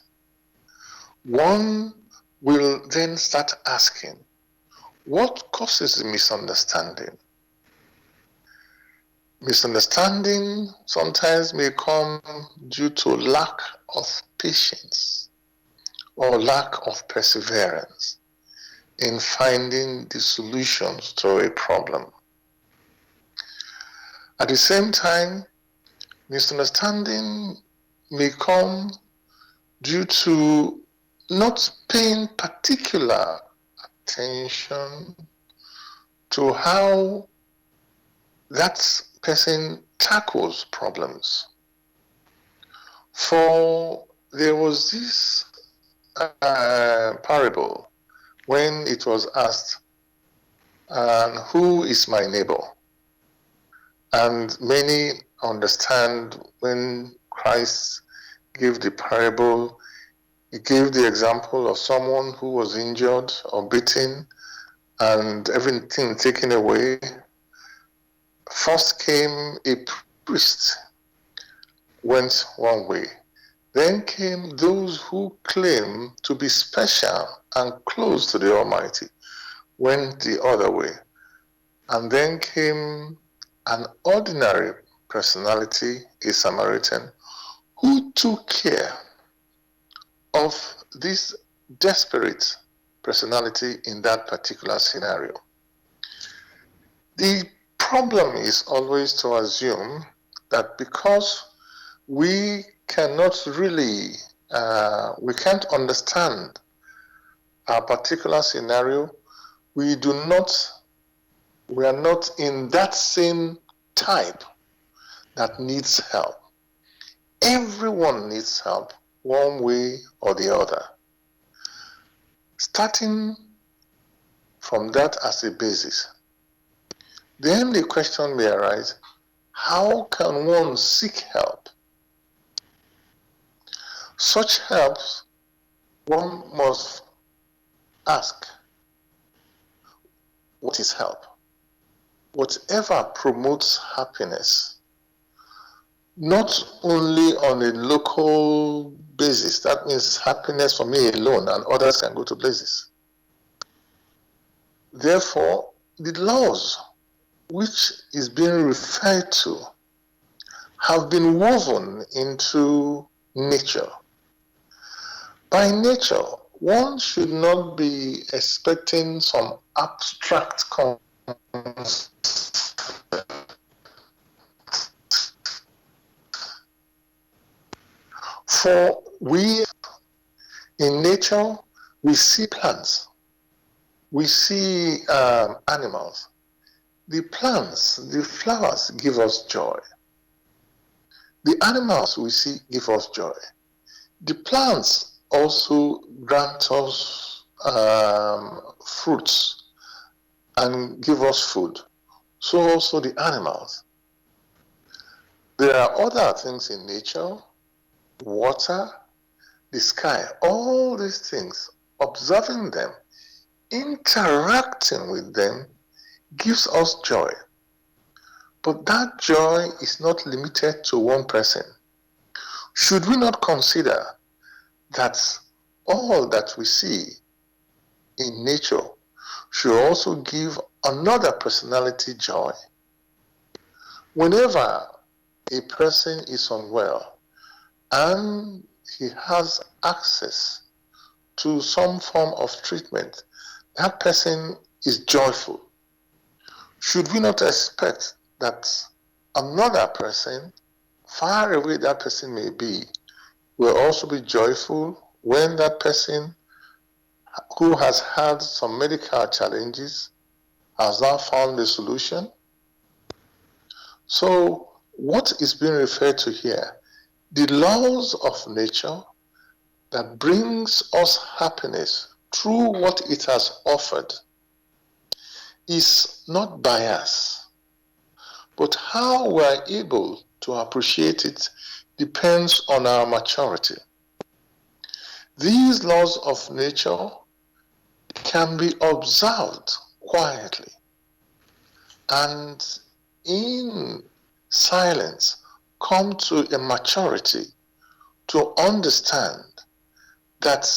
[SPEAKER 2] one will then start asking, what causes the misunderstanding? Misunderstanding sometimes may come due to lack of patience or lack of perseverance in finding the solutions to a problem. At the same time, misunderstanding may come due to not paying particular attention to how that person tackles problems. For there was this parable when it was asked, who is my neighbor? And many understand when Christ gave the parable, he gave the example of someone who was injured or beaten and everything taken away. First came a priest, went one way. Then came those who claim to be special and close to the Almighty, went the other way. And then came an ordinary personality, a Samaritan, who took care of this desperate personality in that particular scenario. The problem is always to assume that because we cannot really, we can't understand a particular scenario, we are not in that same type that needs help. Everyone needs help one way or the other. Starting from that as a basis, then the question may arise, how can one seek help? Such help, one must ask, what is help? Whatever promotes happiness, not only on a local basis, that means happiness for me alone and others can go to places. Therefore, the laws which is being referred to have been woven into nature. By nature, one should not be expecting some abstract concept. For we, in nature, we see plants, we see animals. The plants, the flowers give us joy. The animals we see give us joy. The plants also grant us fruits and give us food. So also the animals. There are other things in nature, water, the sky, all these things, observing them, interacting with them gives us joy. But that joy is not limited to one person. Should we not consider that all that we see in nature should also give another personality joy? Whenever a person is unwell and he has access to some form of treatment, that person is joyful. Should we not expect that another person, far away that person may be, will also be joyful when that person who has had some medical challenges has now found a solution? So what is being referred to here? The laws of nature that brings us happiness through what it has offered is not bias, but how we are able to appreciate it depends on our maturity. These laws of nature can be observed quietly and in silence come to a maturity to understand that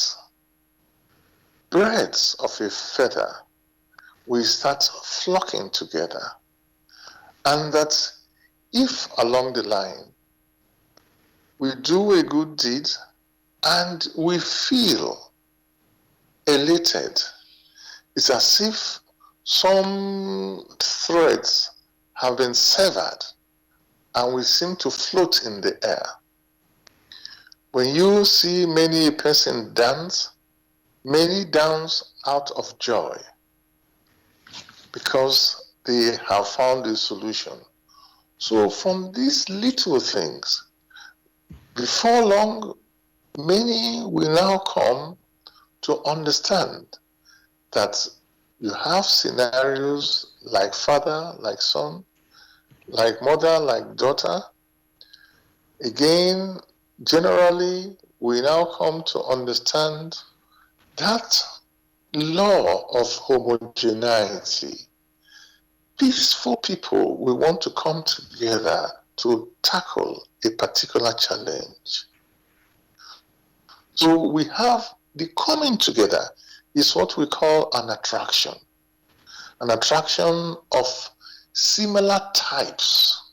[SPEAKER 2] birds of a feather will start flocking together, and that if along the line we do a good deed and we feel elated, it's as if some threads have been severed and we seem to float in the air. When you see many person dance, many dance out of joy because they have found a solution. So from these little things, before long, many will now come to understand that you have scenarios like father, like son, like mother, like daughter. Again, generally, we now come to understand that law of homogeneity. Peaceful people will want to come together to tackle a particular challenge. So we have the coming together is what we call an attraction of similar types.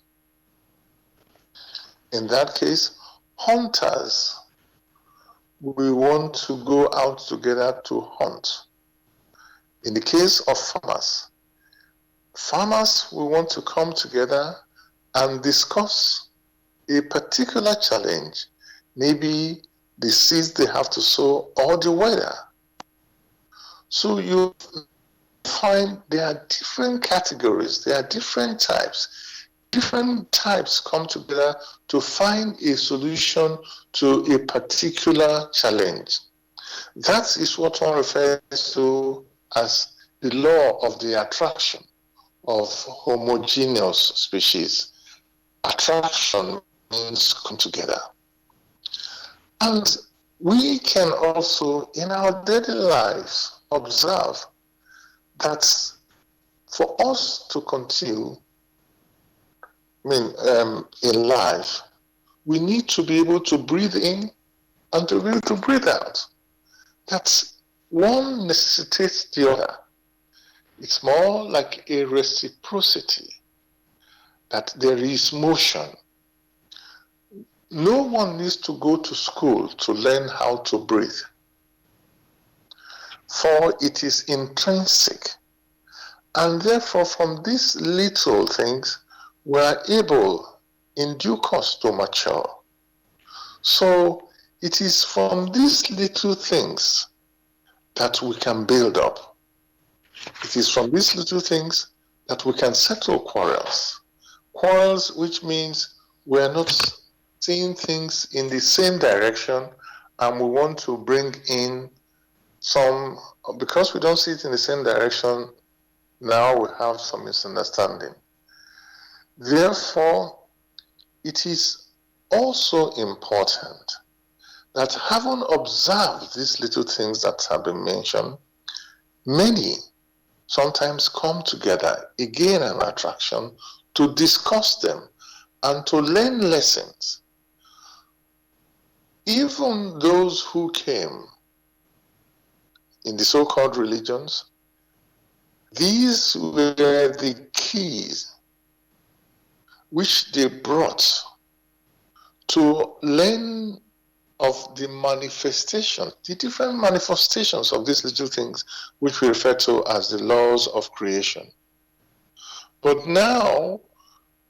[SPEAKER 2] In that case, hunters will want to go out together to hunt. In the case of farmers, farmers will want to come together and discuss a particular challenge, maybe the seeds they have to sow or the weather. So you find there are different categories, there are different types. Different types come together to find a solution to a particular challenge. That is what one refers to as the law of the attraction of homogeneous species. Attraction means come together. And we can also, in our daily lives, observe that for us to continue in life, we need to be able to breathe in and to be able to breathe out. That one necessitates the other. It's more like a reciprocity, that there is motion. No one needs to go to school to learn how to breathe, for it is intrinsic. And therefore, from these little things, we are able in due course to mature. So it is from these little things that we can build up. It is from these little things that we can settle quarrels. Quarrels, which means we are not seeing things in the same direction, and we want to bring in some, because we don't see it in the same direction, now we have some misunderstanding. Therefore, it is also important that, having observed these little things that have been mentioned, many sometimes come together, again an attraction, to discuss them and to learn lessons. Even those who came in the so-called religions, these were the keys which they brought to learn of the manifestation, the different manifestations of these little things, which we refer to as the laws of creation. But now,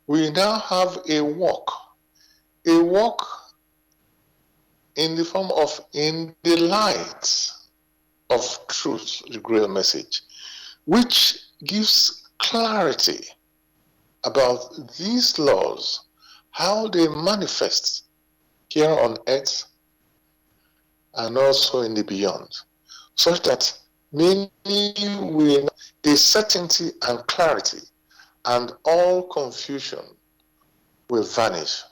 [SPEAKER 2] we now have a walk in the form of, in the light of truth, the great message, which gives clarity about these laws, how they manifest here on earth and also in the beyond, such that many will the certainty and clarity, and all confusion will vanish.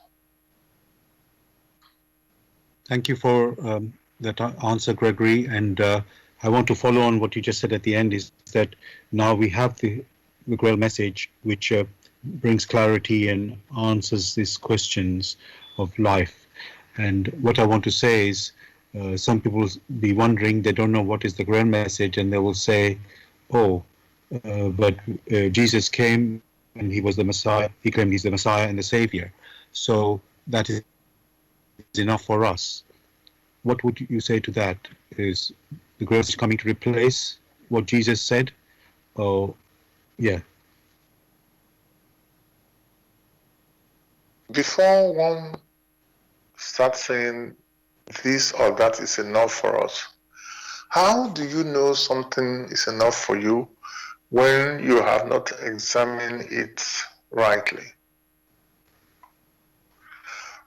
[SPEAKER 1] Thank you for that answer, Gregory. And I want to follow on what you just said at the end, is that now we have the Grail message, which brings clarity and answers these questions of life. And what I want to say is, some people will be wondering, they don't know what is the Grail message, and they will say, oh, but Jesus came and he was the Messiah. He claimed he's the Messiah and the Savior. So that is enough for us. What would you say to that? Is the Grail coming to replace what Jesus said? Oh, yeah.
[SPEAKER 2] Before one starts saying this or that is enough for us, how do you know something is enough for you when you have not examined it rightly?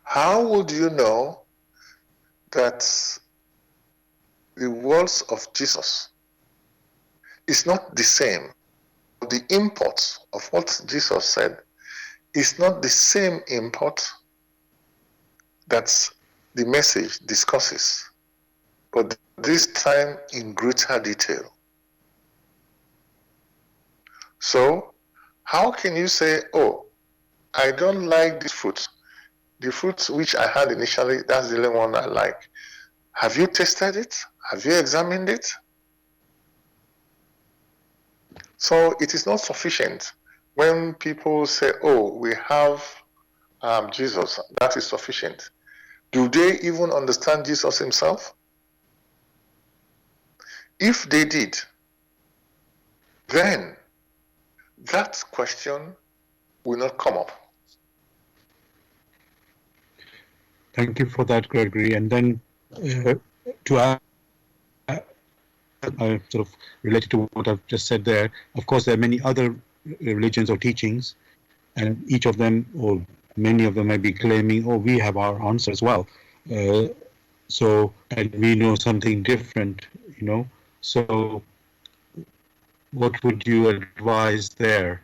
[SPEAKER 2] How would you know that the words of Jesus is not the same? The import of what Jesus said is not the same import that the message discusses, but this time in greater detail. So, how can you say, oh, I don't like this fruit. The fruit which I had initially, that's the only one I like. Have you tasted it? Have you examined it? So it is not sufficient when people say, oh, we have Jesus, that is sufficient. Do they even understand Jesus himself? If they did, then that question will not come up.
[SPEAKER 1] Thank you for that, Gregory. And then to add, sort of related to what I've just said there, of course, there are many other religions or teachings, and each of them, or many of them, may be claiming, "Oh, we have our answer as well." So, and we know something different, you know. So, what would you advise there?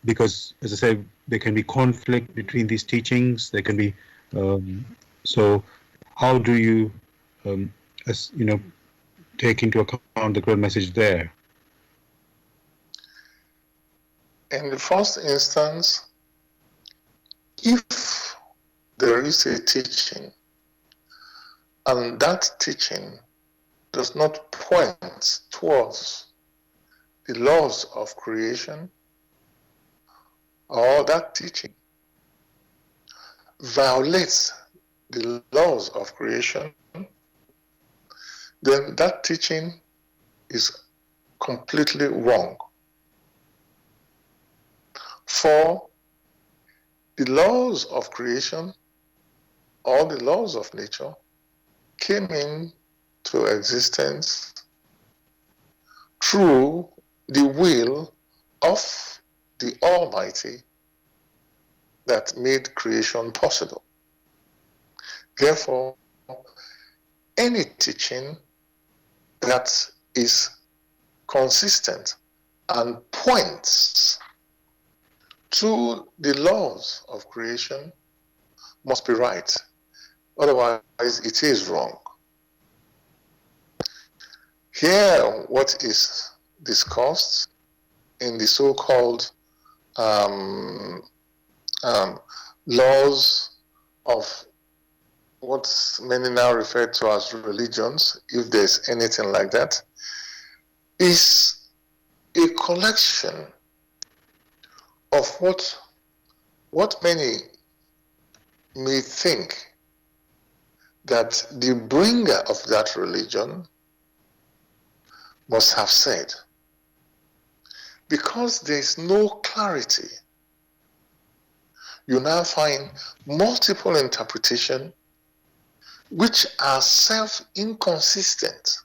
[SPEAKER 1] Because, as I say, there can be conflict between these teachings. There can be, so how do you, as you know, take into account the great message there?
[SPEAKER 2] In the first instance, if there is a teaching and that teaching does not point towards the laws of creation, or that teaching violates the laws of creation, then that teaching is completely wrong. For the laws of creation or the laws of nature came into existence through the will of the Almighty that made creation possible. Therefore, any teaching that is consistent and points to the laws of creation must be right. Otherwise, it is wrong. Here, what is discussed in the so-called laws of what many now refer to as religions, if there's anything like that, is a collection of what many may think that the bringer of that religion must have said. Because there is no clarity, you now find multiple interpretations which are self-inconsistent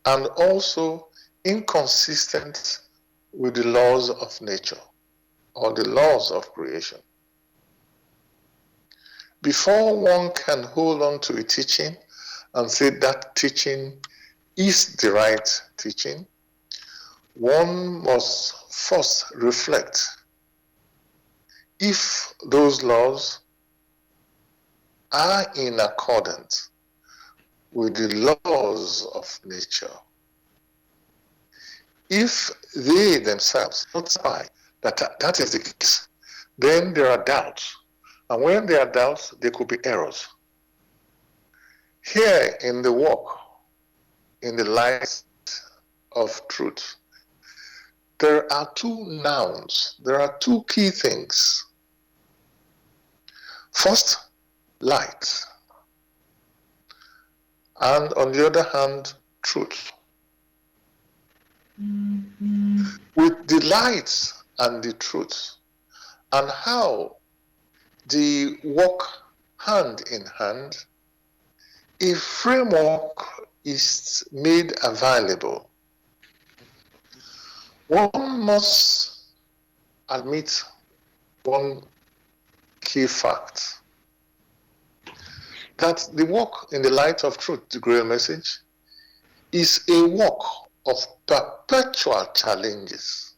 [SPEAKER 2] and also inconsistent with the laws of nature or the laws of creation. Before one can hold on to a teaching and say that teaching is the right teaching, one must first reflect if those laws are in accordance with the laws of nature. If they themselves don't say that is the case, then there are doubts. And when there are doubts, there could be errors. Here in the walk, in the light of truth, there are two nouns, there are two key things. First, light. And on the other hand, truth. With the light and the truth, and how they walk hand in hand, a framework is made available. One must admit one key fact, that the walk in the light of truth, the Grail message, is a walk of perpetual challenges,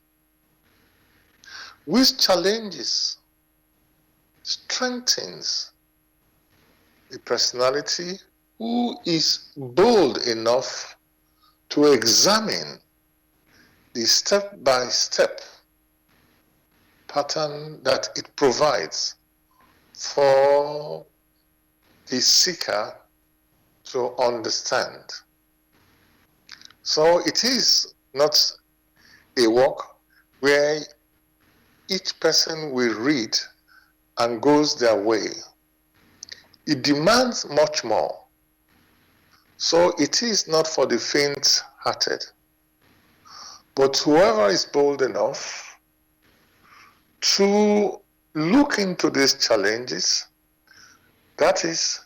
[SPEAKER 2] which challenges strengthens the personality who is bold enough to examine the step-by-step pattern that it provides for the seeker to understand. So it is not a walk where each person will read and goes their way. It demands much more. So it is not for the faint-hearted. But whoever is bold enough to look into these challenges, that is,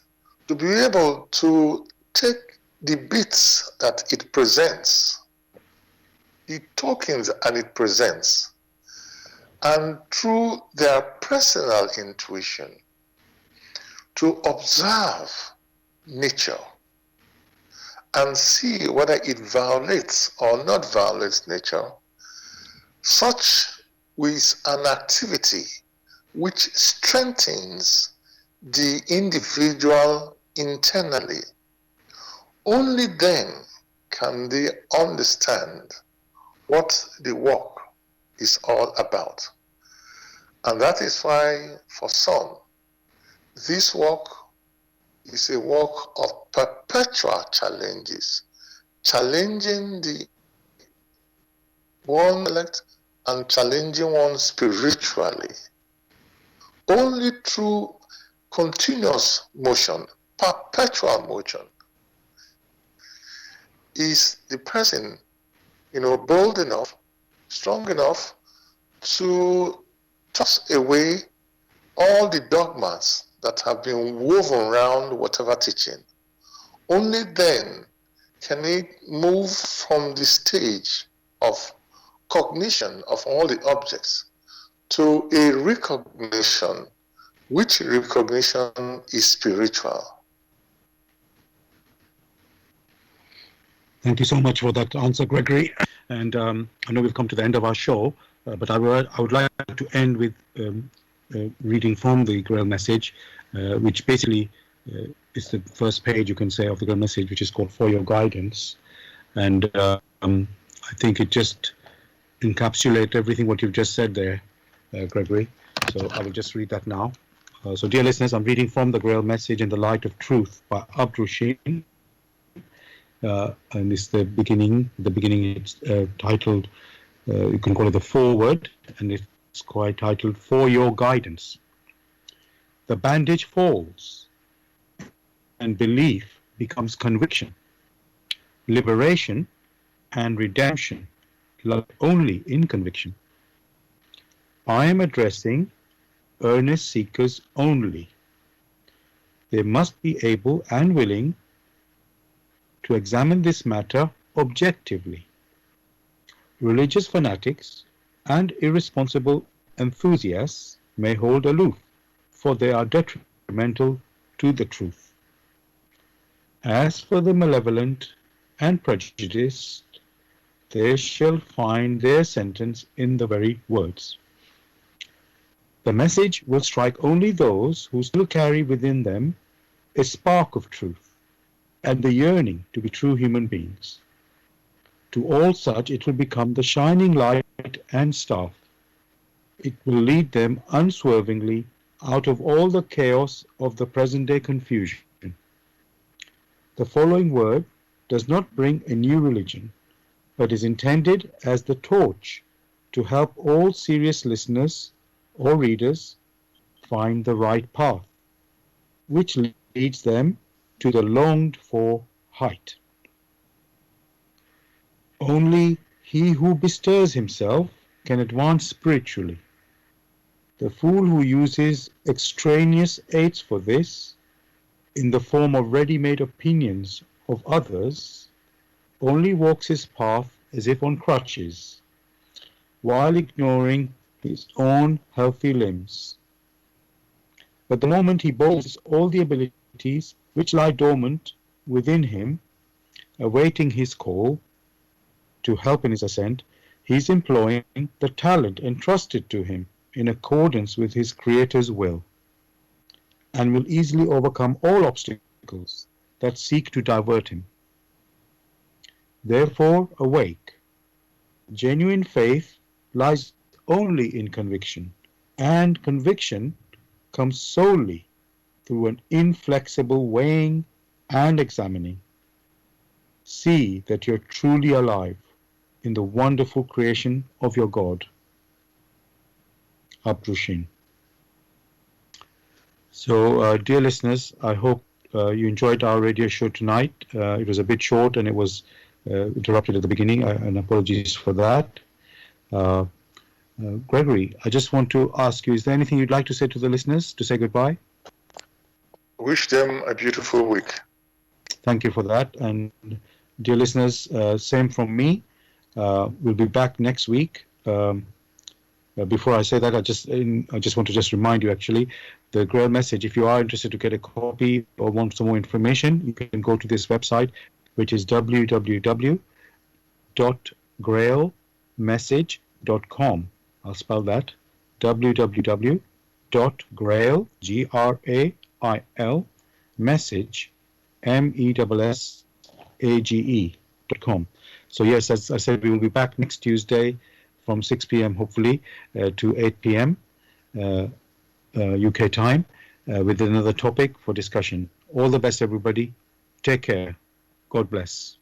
[SPEAKER 2] to be able to take the bits that it presents, the tokens and it presents, and through their personal intuition, to observe nature and see whether it violates or not violates nature, such with an activity which strengthens the individual internally. Only then can they understand what the work is all about. And that is why, for some, this work is a work of perpetual challenges, challenging the one intellect and challenging one spiritually. Only through continuous motion, perpetual motion, is the person, bold enough, strong enough to toss away all the dogmas that have been woven around whatever teaching. Only then can it move from the stage of cognition of all the objects to a recognition, which recognition is spiritual.
[SPEAKER 1] Thank you so much for that answer, Gregory. And I know we've come to the end of our show, but I would like to end with reading from the Grail message, which basically is the first page, you can say, of the Grail message, which is called For Your Guidance. And I think it just encapsulates everything what you've just said there, Gregory. So I will just read that now. So dear listeners, I'm reading from the Grail message in the light of truth by Abdrusheen. And it's the beginning. The beginning it's titled, you can call it the foreword, and it's quite titled, For Your Guidance. The bandage falls, and belief becomes conviction. Liberation and redemption lie only in conviction. I am addressing earnest seekers only. They must be able and willing to examine this matter objectively. Religious fanatics and irresponsible enthusiasts may hold aloof, for they are detrimental to the truth. As for the malevolent and prejudiced, they shall find their sentence in the very words. The message will strike only those who still carry within them a spark of truth and the yearning to be true human beings. To all such it will become the shining light and staff. It will lead them unswervingly out of all the chaos of the present-day confusion. The following word does not bring a new religion, but is intended as the torch to help all serious listeners or readers find the right path, which leads them to the longed-for height. Only he who bestirs himself can advance spiritually. The fool who uses extraneous aids for this, in the form of ready-made opinions of others, only walks his path as if on crutches, while ignoring his own healthy limbs. But the moment he boasts all the abilities which lie dormant within him, awaiting his call to help in his ascent, he is employing the talent entrusted to him in accordance with his Creator's will, and will easily overcome all obstacles that seek to divert him. Therefore, awake. Genuine faith lies only in conviction, and conviction comes solely through an inflexible weighing and examining. See that you're truly alive in the wonderful creation of your God. Abdrusheen. So, dear listeners, I hope you enjoyed our radio show tonight. It was a bit short, and it was interrupted at the beginning, and apologies for that. Gregory, I just want to ask you, is there anything you'd like to say to the listeners to say goodbye?
[SPEAKER 2] Wish them a beautiful week.
[SPEAKER 1] Thank you for that. And dear listeners, same from me. We'll be back next week. Before I say that, I just want to just remind you, actually, the Grail message. If you are interested to get a copy or want some more information, you can go to this website, which is www.grailmessage.com. I'll spell that: www.grail, Grail, message, MESSAGE.com. So yes, as I said, we will be back next Tuesday from 6 p.m. hopefully to 8 p.m. UK time with another topic for discussion. All the best, everybody. Take care. God bless.